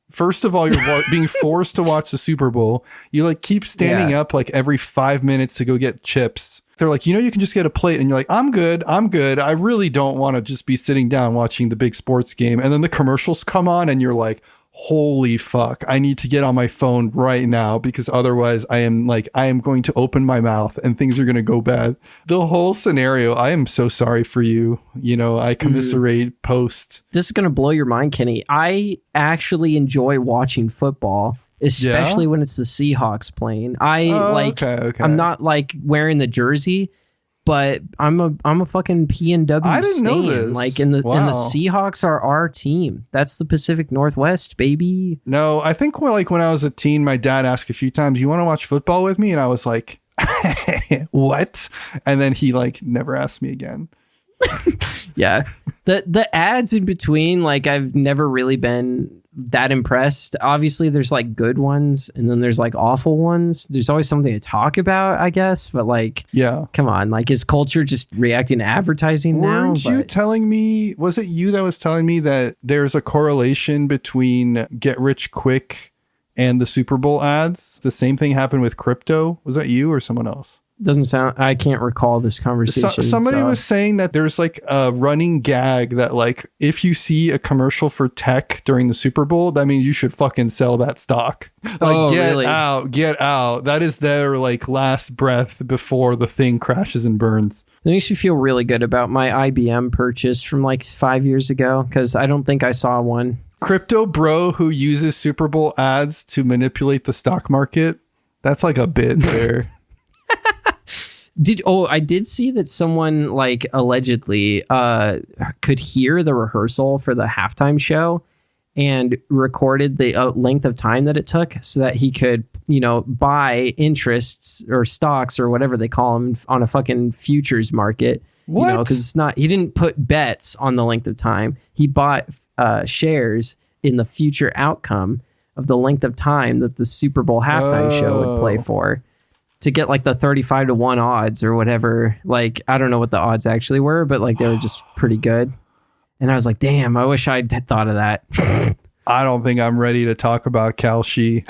first of all you're being forced to watch the Super Bowl. You keep standing up every 5 minutes to go get chips. They're you can just get a plate, and you're I'm good. I really don't want to just be sitting down watching the big sports game. And then the commercials come on and you're holy fuck, I need to get on my phone right now because otherwise I am going to open my mouth and things are going to go bad. The whole scenario, I am so sorry for you. I commiserate post. This is going to blow your mind, Kenny. I actually enjoy watching football, especially when it's the Seahawks playing. Okay. I'm not like wearing the jersey, but I'm a fucking PNW I didn't know this. Like, and the Seahawks are our team. That's the Pacific Northwest, baby. No, I think when I was a teen, my dad asked a few times, "You want to watch football with me?" And I was like, "What?" And then he never asked me again. Yeah, the ads in between, I've never really been that impressed. Obviously there's good ones and then there's awful ones. There's always something to talk about, I guess, but come on, is culture just reacting to advertising now? Weren't you telling me, was it you that was telling me that there's a correlation between get rich quick and the Super Bowl ads? The same thing happened with crypto. Was that you or someone else? Doesn't sound, I can't recall this conversation. Somebody was saying that there's a running gag that if you see a commercial for tech during the Super Bowl, that means you should fucking sell that stock. Really? Get out. That is their last breath before the thing crashes and burns. It makes me feel really good about my IBM purchase from 5 years ago, because I don't think I saw one. Crypto bro who uses Super Bowl ads to manipulate the stock market. That's a bit there. I did see that someone allegedly could hear the rehearsal for the halftime show and recorded the length of time that it took so that he could, buy interests or stocks or whatever they call them on a fucking futures market. What? Because it's not, he didn't put bets on the length of time. He bought shares in the future outcome of the length of time that the Super Bowl halftime show would play for, to get the 35-1 odds or whatever. I don't know what the odds actually were, but they were just pretty good. And I was like, damn, I wish I'd thought of that. I don't think I'm ready to talk about Kalshi.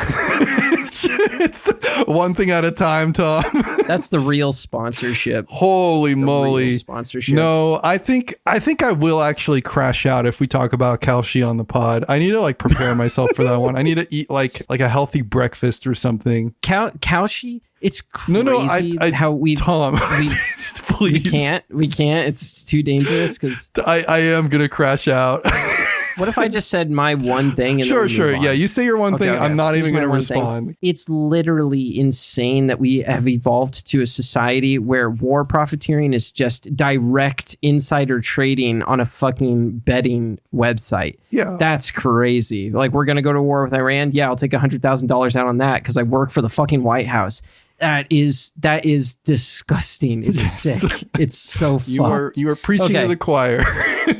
It's one thing at a time, Tom. That's the real sponsorship. Holy moly. Sponsorship. No, I think I will actually crash out if we talk about Kalshi on the pod. I need to prepare myself for that one. I need to eat like a healthy breakfast or something. Kalshi? It's crazy. No, Tom, we can't. It's too dangerous because I am gonna crash out. What if I just said my one thing? And Sure. Yeah, you say your one thing. Okay. I'm not even going to respond. It's literally insane that we have evolved to a society where war profiteering is just direct insider trading on a fucking betting website. Yeah. That's crazy. We're going to go to war with Iran. Yeah, I'll take $100,000 out on that because I work for the fucking White House. That is disgusting. It's sick. It's so fucked. You are preaching to the choir.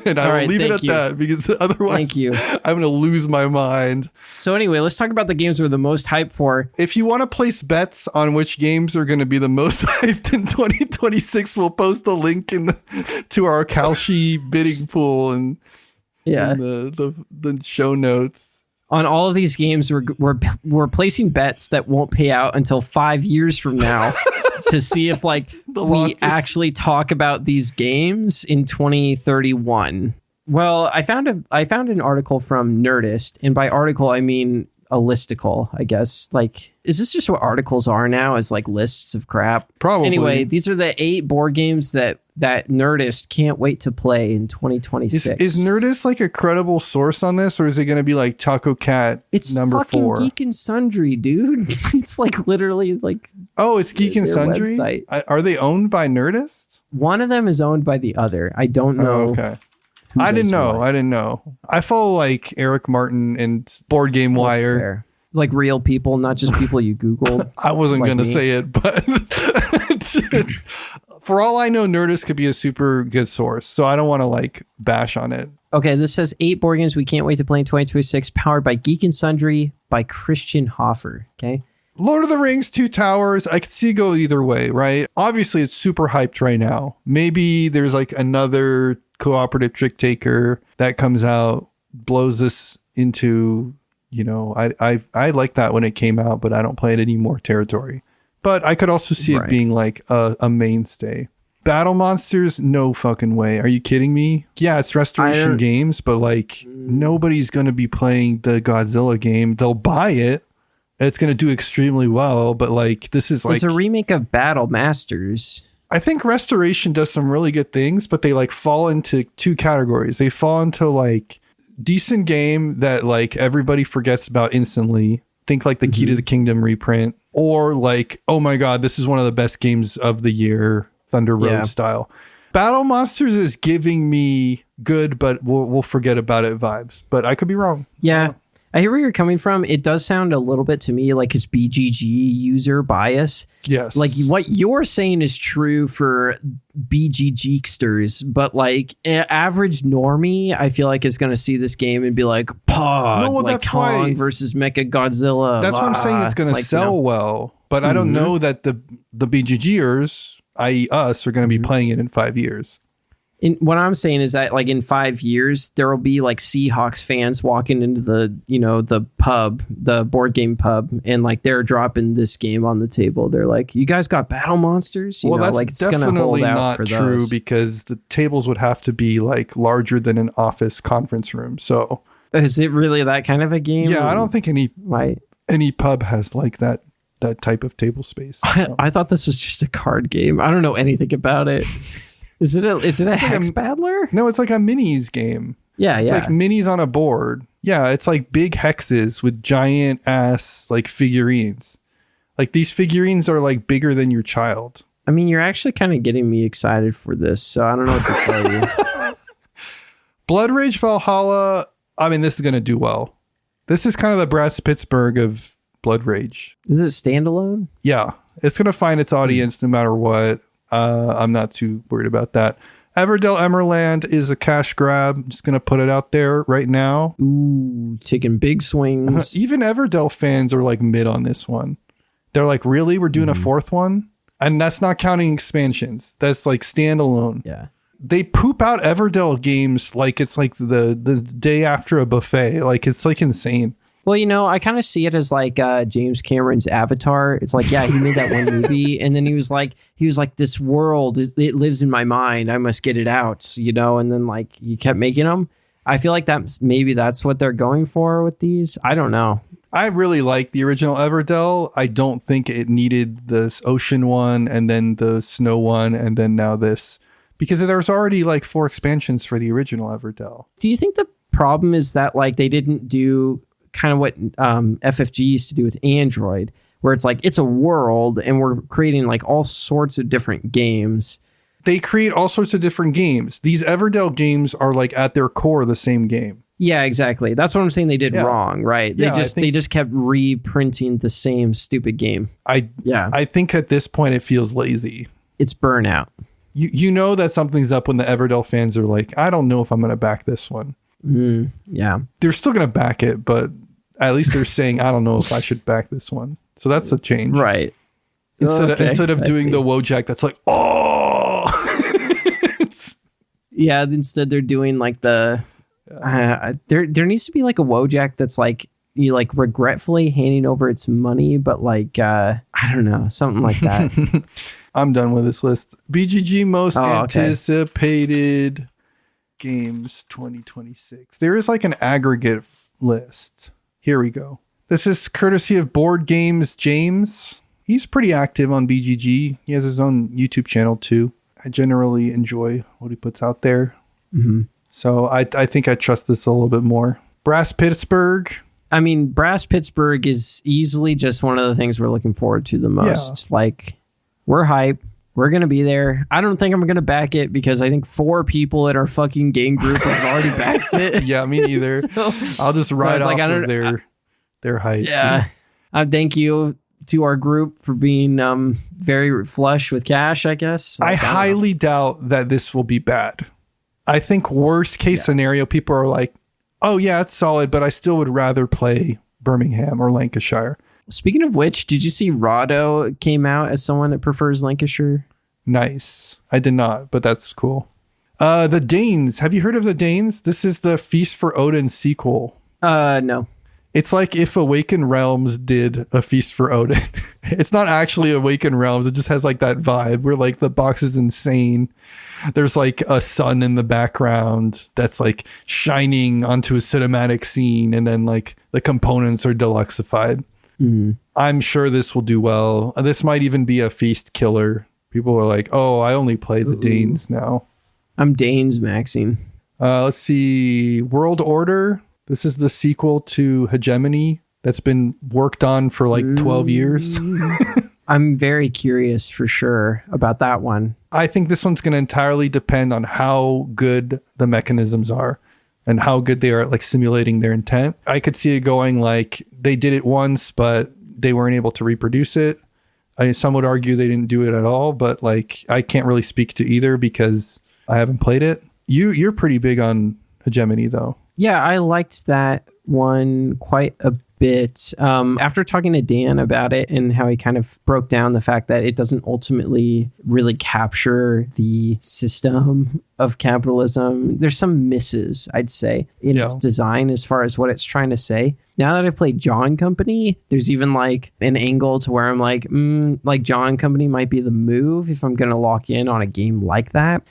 And I will leave it at that because otherwise I'm going to lose my mind. So anyway, let's talk about the games we're the most hyped for. If you want to place bets on which games are going to be the most hyped in 2026, we'll post a link to our Kalshi bidding pool and the show notes. On all of these games, we're placing bets that won't pay out until 5 years from now to see if we actually talk about these games in 2031. Well, I found an article from Nerdist, and by article I mean a listicle, I guess. Is this just what articles are now? Is lists of crap? Probably. Anyway, these are the 8 board games that Nerdist can't wait to play in 2026. Is Nerdist a credible source on this, or is it going to be Taco Cat number 4? It's fucking Geek and Sundry, dude. It's literally Oh, it's Geek and Sundry? Website. Are they owned by Nerdist? One of them is owned by the other. I don't know. Oh, okay. I didn't know. I follow Eric Martin and Board Game Wire. Real people, not just people you Googled. I wasn't going to say it, but for all I know, Nerdist could be a super good source. So I don't want to bash on it. Okay, this says 8 board games we can't wait to play in 2026, powered by Geek and Sundry by Christian Hoffer. Okay. Lord of the Rings, Two Towers, I could see go either way, right? Obviously, it's super hyped right now. Maybe there's another cooperative trick taker that comes out, blows this into, I like that when it came out, but I don't play it anymore territory. But I could also see it being a mainstay. Battle Monsters, no fucking way. Are you kidding me? Yeah, it's restoration games, but like nobody's going to be playing the Godzilla game. They'll buy it. It's going to do extremely well, but like this is like... It's a remake of Battle Masters. I think Restoration does some really good things, but they like fall into two categories. They fall into like decent game that like everybody forgets about instantly. Think like the Key to the Kingdom reprint, or like, oh my God, this is one of the best games of the year, Thunder Road style. Battle Monsters is giving me good, but we'll forget about it vibes. But I could be wrong. Yeah. I hear where you're coming from. It does sound a little bit to me like it's BGG user bias. Yes. Like what you're saying is true for BGGsters, but like average normie, I feel like is going to see this game and be like, Pog, no, well, like Kong versus Mecha Godzilla. That's what I'm saying. It's going to sell well, but I don't know that the BGGers, i.e. us, are going to be playing it in 5 years. What I'm saying is that like in 5 years, there will be like Seahawks fans walking into the, the pub, the board game pub, and like they're dropping this game on the table. They're like, you guys got Battle Monsters? That's like it's definitely hold out not for true those. Because the tables would have to be like larger than an office conference room. So is it really that kind of a game? Yeah, I don't think any pub has like that type of table space. So. I thought this was just a card game. I don't know anything about it. Is it a hex battler? No, it's like a minis game. Yeah, it's like minis on a board. Yeah, it's like big hexes with giant ass like figurines. Like these figurines are like bigger than your child. I mean, you're actually kind of getting me excited for this, so I don't know what to tell you. Blood Rage Valhalla, I mean, this is going to do well. This is kind of the Brass Pittsburgh of Blood Rage. Is it standalone? Yeah, it's going to find its audience no matter what. I'm not too worried about that. Everdell Emerland is a cash grab. I'm just going to put it out there right now. Ooh, taking big swings. Even Everdell fans are like mid on this one. They're like, really? We're doing a fourth one? And that's not counting expansions. That's like standalone. Yeah. They poop out Everdell games like it's like the day after a buffet. Like it's like insane. Well, I kind of see it as like James Cameron's Avatar. It's like, yeah, he made that one movie, and then he was like, this world, it lives in my mind. I must get it out, and then like he kept making them. I feel like that's what they're going for with these. I don't know. I really like the original Everdell. I don't think it needed this ocean one and then the snow one and then now this, because there's already like 4 expansions for the original Everdell. Do you think the problem is that like they didn't do kind of what FFG used to do with Android, where it's like it's a world and we're creating like all sorts of different games? They create all sorts of different games. These Everdell games are like at their core the same game. Yeah, exactly. That's what I'm saying they did wrong, right? Yeah, they just kept reprinting the same stupid game. I think at this point it feels lazy. It's burnout. You know that something's up when the Everdell fans are like, I don't know if I'm going to back this one. Yeah. They're still going to back it, but at least they're saying, I don't know if I should back this one. So that's a change. Right. Instead of doing the Wojak that's like, oh. Yeah, instead they're doing like the... there needs to be like a Wojak that's like, you like regretfully handing over its money, but like, I don't know, something like that. I'm done with this list. BGG most anticipated games 2026. There is like an aggregate list. Here we go. This is courtesy of Board Games James. He's pretty active on BGG. He has his own YouTube channel too. I generally enjoy what he puts out there. Mm-hmm. So I think I trust this a little bit more. Brass Pittsburgh. I mean, Brass Pittsburgh is easily just one of the things we're looking forward to the most. Yeah. Like, we're hype. We're going to be there. I don't think I'm going to back it because I think 4 people in our fucking game group have already backed it. Yeah, me neither. I'll just ride off of their hype. Yeah. Thank you to our group for being very flush with cash, I guess. I highly doubt that this will be bad. I think worst case scenario, people are like, oh yeah, it's solid, but I still would rather play Birmingham or Lancashire. Speaking of which, did you see Rado came out as someone that prefers Lancashire? Nice. I did not, but that's cool. The Danes. Have you heard of the Danes? This is the Feast for Odin sequel. No. It's like if Awakened Realms did a Feast for Odin. It's not actually Awakened Realms. It just has like that vibe where like the box is insane. There's like a sun in the background that's like shining onto a cinematic scene. And then like the components are deluxeified. I'm sure this will do well. This might even be a feast killer. People are like, oh, I only play the Danes now. I'm Danes maxing. Let's see. World Order. This is the sequel to Hegemony that's been worked on for like 12 years. I'm very curious for sure about that one. I think this one's going to entirely depend on how good the mechanisms are and how good they are at like simulating their intent. I could see it going like they did it once, but they weren't able to reproduce it. Some would argue they didn't do it at all, but like I can't really speak to either because I haven't played it. You're pretty big on Hegemony though. Yeah, I liked that one quite a bit. After talking to Dan about it and how he kind of broke down the fact that it doesn't ultimately really capture the system of capitalism, there's some misses, I'd say, in its design as far as what it's trying to say. Now that I played John Company, there's even like an angle to where I'm like John Company might be the move if I'm going to lock in on a game like that.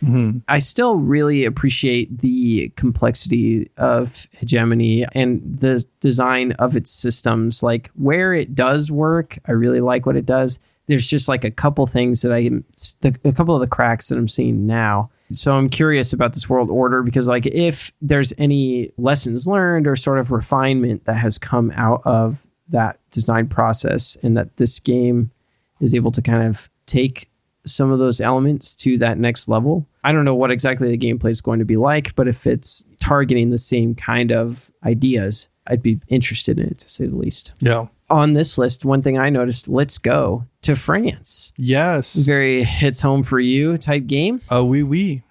I still really appreciate the complexity of Hegemony and the design of its systems. Like where it does work, I really like what it does. There's just like a couple things that a couple of the cracks that I'm seeing now. So I'm curious about this world order because like if there's any lessons learned or sort of refinement that has come out of that design process and that this game is able to kind of take some of those elements to that next level. I don't know what exactly the gameplay is going to be like, but if it's targeting the same kind of ideas, I'd be interested in it to say the least. Yeah. On this list, one thing I noticed, let's go to France. Yes. Very hits home for you type game. Oui.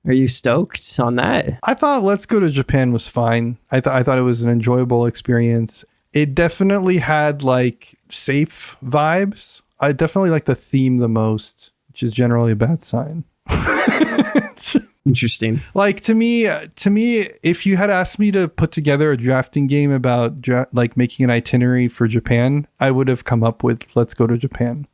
Are you stoked on that? I thought Let's Go to Japan was fine. I thought it was an enjoyable experience. It definitely had like safe vibes. I definitely like the theme the most, which is generally a bad sign. Interesting. Like to me, if you had asked me to put together a drafting game about like making an itinerary for Japan, I would have come up with Let's Go to Japan,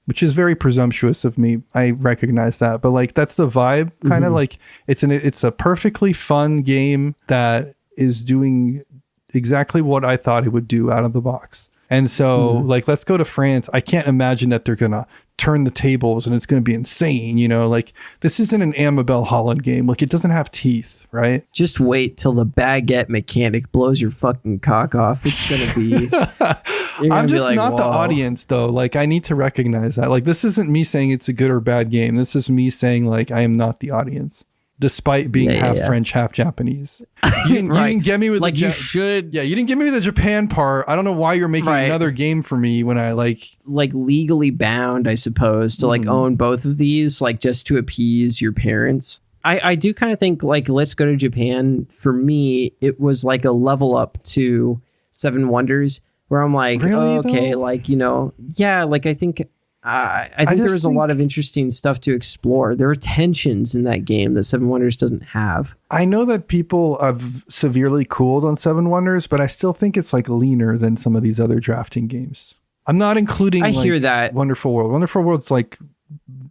which is very presumptuous of me. I recognize that, but like that's the vibe. Kind of like it's a perfectly fun game that is doing exactly what I thought it would do out of the box. And so like, let's go to France. I can't imagine that they're going to turn the tables and it's going to be insane. You know, like this isn't an Amabel Holland game. Like it doesn't have teeth, right? Just wait till the baguette mechanic blows your fucking cock off. It's going to be... I'm just like, not the audience though. Like I need to recognize that. Like this isn't me saying it's a good or bad game. This is me saying like, I am not the audience. Despite being half French, half Japanese. You didn't get me with like you should. Yeah, you didn't get me with the Japan part. I don't know why you're making another game for me when I like legally bound, I suppose, to like own both of these, like just to appease your parents. I do kind of think like Let's Go to Japan, for me, it was like a level up to Seven Wonders where I'm like, really, okay, though? like, you know, yeah, like I think there was a lot of interesting stuff to explore. There were tensions in that game that Seven Wonders doesn't have. I know that people have severely cooled on Seven Wonders, but I still think it's like leaner than some of these other drafting games. I'm not including hear that. Wonderful World. Wonderful World's like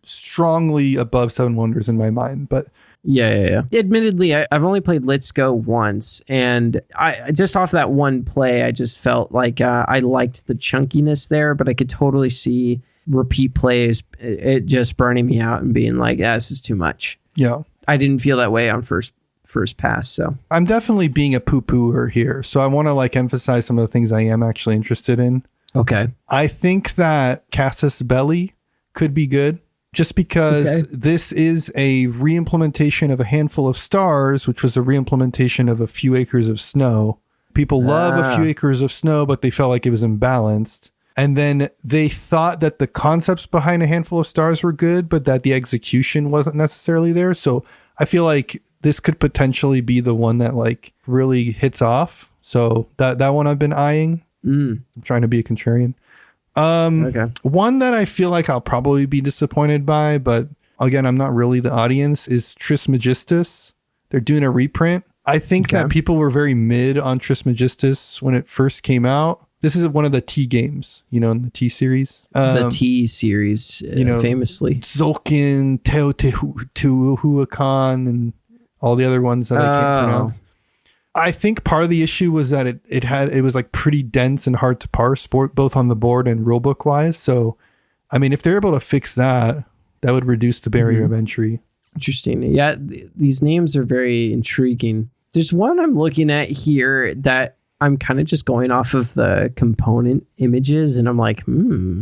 strongly above Seven Wonders in my mind, but Yeah. Admittedly, I've only played Let's Go once, and I just off that one play, I just felt like I liked the chunkiness there, but I could totally see repeat plays, it just burning me out and being like, this is too much. Yeah. I didn't feel that way on first pass, so. I'm definitely being a poo-pooer here, so I want to like emphasize some of the things I am actually interested in. Okay. I think that Casus Belli could be good, just because this is a re-implementation of A Handful of Stars, which was a re-implementation of A Few Acres of Snow. People love A Few Acres of Snow, but they felt like it was imbalanced. And then they thought that the concepts behind A Handful of Stars were good, but that the execution wasn't necessarily there. So I feel like this could potentially be the one that like really hits off. So that one I've been eyeing. I'm trying to be a contrarian. One that I feel like I'll probably be disappointed by, but again, I'm not really the audience, is Trismegistus. They're doing a reprint. I think that people were very mid on Trismegistus when it first came out. This is one of the T games, in the T series. The T series, famously. Zolkin, Teotihuacan, and all the other ones that I can't pronounce. I think part of the issue was that it was like pretty dense and hard to parse, both on the board and rulebook wise. So, I mean, if they're able to fix that, that would reduce the barrier of entry. Interesting. Yeah, these names are very intriguing. There's one I'm looking at here that I'm kind of just going off of the component images, and I'm like,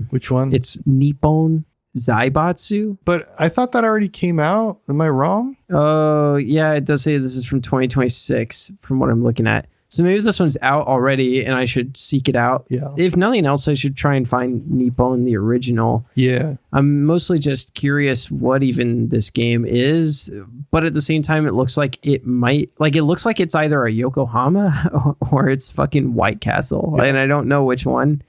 Which one? It's Nippon Zaibatsu. But I thought that already came out. Am I wrong? Oh, yeah, it does say this is from 2026 from what I'm looking at. So maybe this one's out already and I should seek it out. Yeah. If nothing else, I should try and find Nippon, the original. Yeah. I'm mostly just curious what even this game is, but at the same time, it looks like it looks like it's either a Yokohama or it's fucking White Castle. Yeah. And I don't know which one.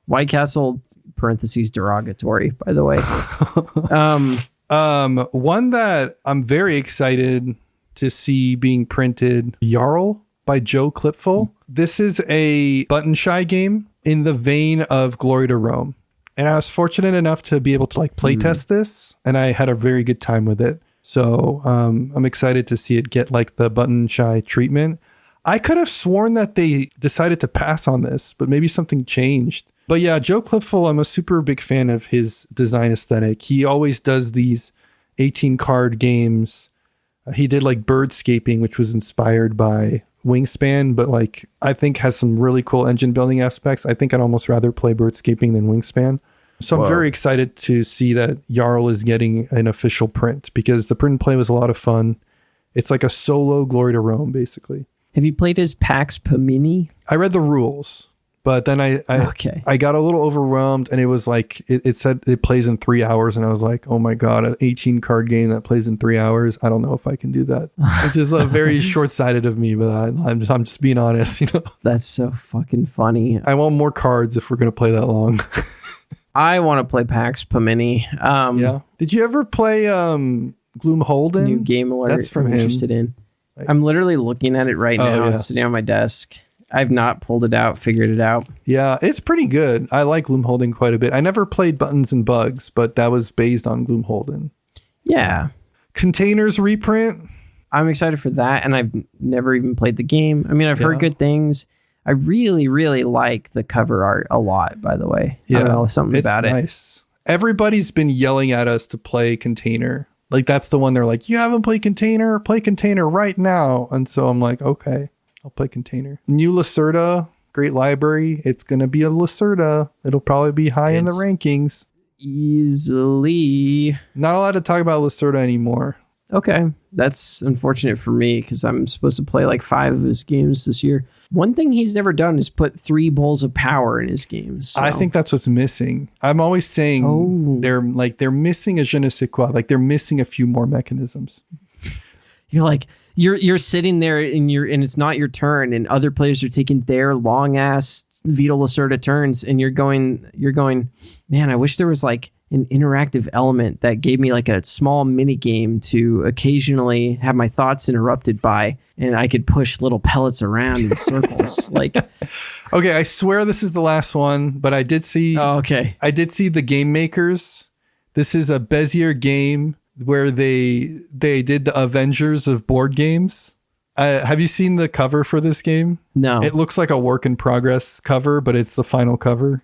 White Castle, parentheses, derogatory, by the way. One that I'm very excited to see being printed, Jarrod by Joe Clipful. This is a button shy game in the vein of Glory to Rome. And I was fortunate enough to be able to play test this, and I had a very good time with it. So I'm excited to see it get the button shy treatment. I could have sworn that they decided to pass on this, but maybe something changed. But yeah, Joe Clipful, I'm a super big fan of his design aesthetic. He always does these 18 card games. He did Birdscaping, which was inspired by Wingspan, but I think has some really cool engine building aspects. I think I'd almost rather play Birdscaping than Wingspan. So I'm very excited to see that Jarl is getting an official print, because the print and play was a lot of fun. It's like a solo Glory to Rome, basically. Have you played as Pax Pamini? I read the rules, but then I got a little overwhelmed, and it was it said it plays in 3 hours, and I was like, oh my God, an 18 card game that plays in 3 hours. I don't know if I can do that. Which is very short-sighted of me, but I'm just being honest, That's so fucking funny. I want more cards if we're going to play that long. I want to play Pax Pamini. Yeah. Did you ever play Gloomholden? New game alert. That's from him. Interested in. I'm literally looking at it right now. Yeah. It's sitting on my desk. I've not pulled it out, figured it out. Yeah, it's pretty good. I like Gloomholden quite a bit. I never played Buttons and Bugs, but that was based on Gloomholden. Yeah. Containers reprint. I'm excited for that, and I've never even played the game. I mean, I've heard good things. I really, really like the cover art a lot, by the way. Yeah, I don't know, something about it. It's nice. Everybody's been yelling at us to play Container. That's the one they're like, you haven't played Container? Play Container right now. And so I'm like, okay, I'll play Container. New Lacerda, great library. It's going to be a Lacerda. It'll probably be high in the rankings. Easily. Not allowed to talk about Lacerda anymore. Okay. That's unfortunate for me, because I'm supposed to play 5 of his games this year. One thing he's never done is put 3 bowls of power in his games. So. I think that's what's missing. I'm always saying they're missing a je ne sais quoi. They're missing a few more mechanisms. You're sitting there and it's not your turn, and other players are taking their long ass Vito Lacerda turns, and you're going, man, I wish there was an interactive element that gave me a small mini game to occasionally have my thoughts interrupted by, and I could push little pellets around in circles. Okay, I swear this is the last one, but I did see. Oh, okay. I did see the Game Makers. This is a Bezier game where they did the Avengers of board games. Have you seen the cover for this game? No. It looks like a work in progress cover, but it's the final cover.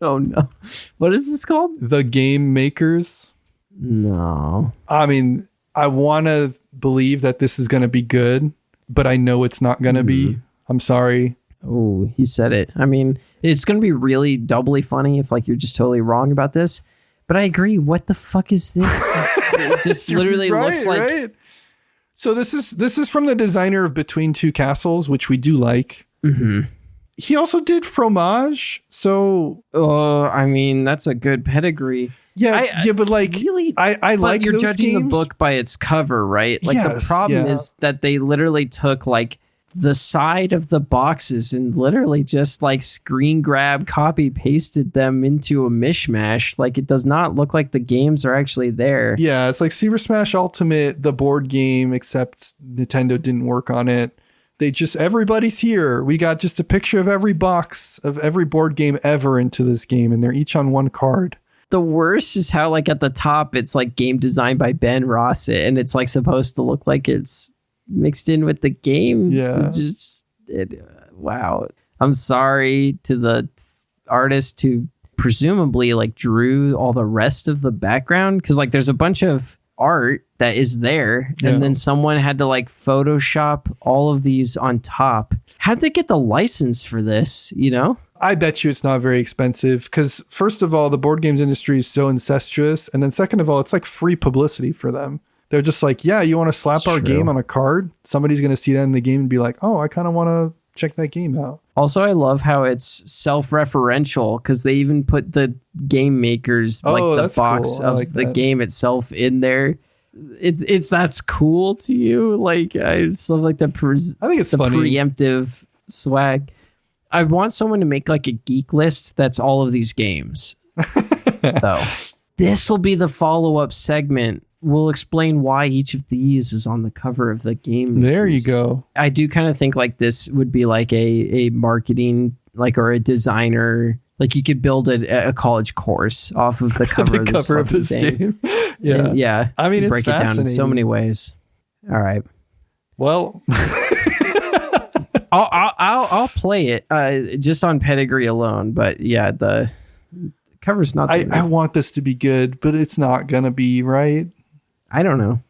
Oh no. What is this called? The Game Makers. No. I mean, I want to believe that this is going to be good, but I know it's not going to be. I'm sorry. Oh, he said it. I mean, it's going to be really doubly funny if you're just totally wrong about this. But I agree. What the fuck is this? It just literally looks like. Right. So this is from the designer of Between Two Castles, which we do like. Mm-hmm. He also did Fromage, so... I mean, that's a good pedigree. Yeah, but really, I like you're those judging games. The book by its cover, right? The problem is that they literally took the side of the boxes and literally just like screen grab, copy pasted them into a mishmash. Like it does not look like the games are actually there. Yeah, it's like Super Smash Ultimate, the board game, except Nintendo didn't work on it. Everybody's here. We got just a picture of every box of every board game ever into this game, and they're each on one card. The worst is how like at the top, it's like game designed by Ben Rossett, and it's like supposed to look like it's mixed in with the games. Yeah. Wow. I'm sorry to the artist who presumably like drew all the rest of the background, because like there's a bunch of art that is there, and then someone had to like Photoshop all of these on top. How'd they get the license for this, you know? I bet you it's not very expensive, because first of all, the board games industry is so incestuous, and then second of all, it's like free publicity for them. They're just like, yeah, you want to slap our game on a card? Somebody's going to see that in the game and be like, oh, I kind of want to check that game out. Also, I love how it's self-referential, because they even put the game makers, like the box cool. of like the that. game itself in there. It's that's cool to you. Like I just love like I think it's the funny. Preemptive swag. I want someone to make like a geek list that's all of these games. Though this will be the follow-up segment. We'll explain why each of these is on the cover of the game. There you go. I do kind of think like this would be like a marketing, like, or a designer, like you could build a college course off of the cover of this game. Yeah. And yeah. I mean, it's break it down in so many ways. All right. Well, I'll play it just on pedigree alone. But yeah, the cover's not. I want this to be good, but it's not gonna be, right? I don't know.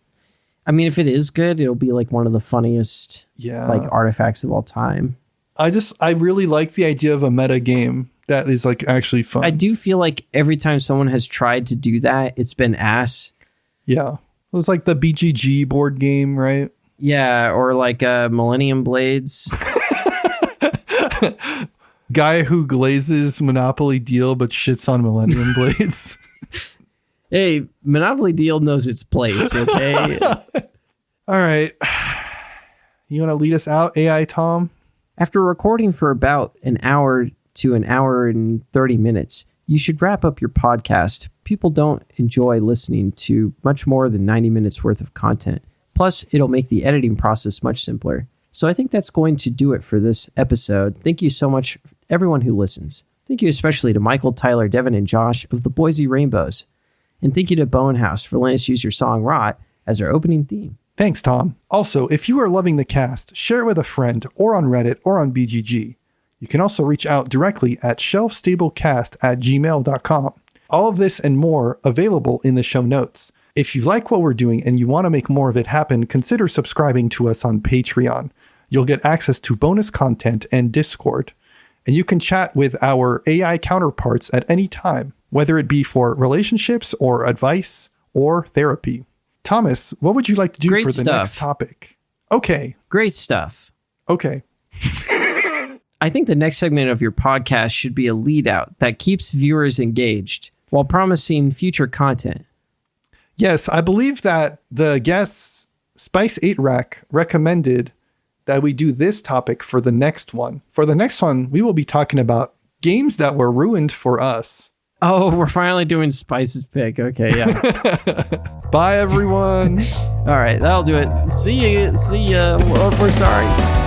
I mean, if it is good, it'll be like one of the funniest like artifacts of all time. I really like the idea of a meta game that is like actually fun. I do feel like every time someone has tried to do that, it's been ass. Yeah. It was like the BGG board game, right? Yeah, or like Millennium Blades. Guy who glazes Monopoly Deal but shits on Millennium Blades. Hey, Monopoly Deal knows its place, okay? All right. You want to lead us out, AI Tom? After recording for about an hour to an hour and 30 minutes, you should wrap up your podcast. People don't enjoy listening to much more than 90 minutes worth of content. Plus, it'll make the editing process much simpler. So I think that's going to do it for this episode. Thank you so much, everyone who listens. Thank you especially to Michael, Tyler, Devon, and Josh of the Boise RainBeaus. And thank you to Bonehouse for letting us use your song Rot as our opening theme. Thanks, Tom. Also, if you are loving the cast, share it with a friend or on Reddit or on BGG. You can also reach out directly at shelfstablecast@gmail.com. All of this and more available in the show notes. If you like what we're doing and you want to make more of it happen, consider subscribing to us on Patreon. You'll get access to bonus content and Discord. And you can chat with our AI counterparts at any time, whether it be for relationships or advice or therapy. Thomas, what would you like to do for the next topic? Okay. Great stuff. Okay. I think the next segment of your podcast should be a lead out that keeps viewers engaged while promising future content. Yes, I believe that the guests, Spice 8 Rack, recommended that we do this topic for the next one. For the next one, we will be talking about games that were ruined for us. Oh, we're finally doing Spice's pick. Okay, yeah. Bye, everyone. All right, that'll do it. See ya. We're sorry.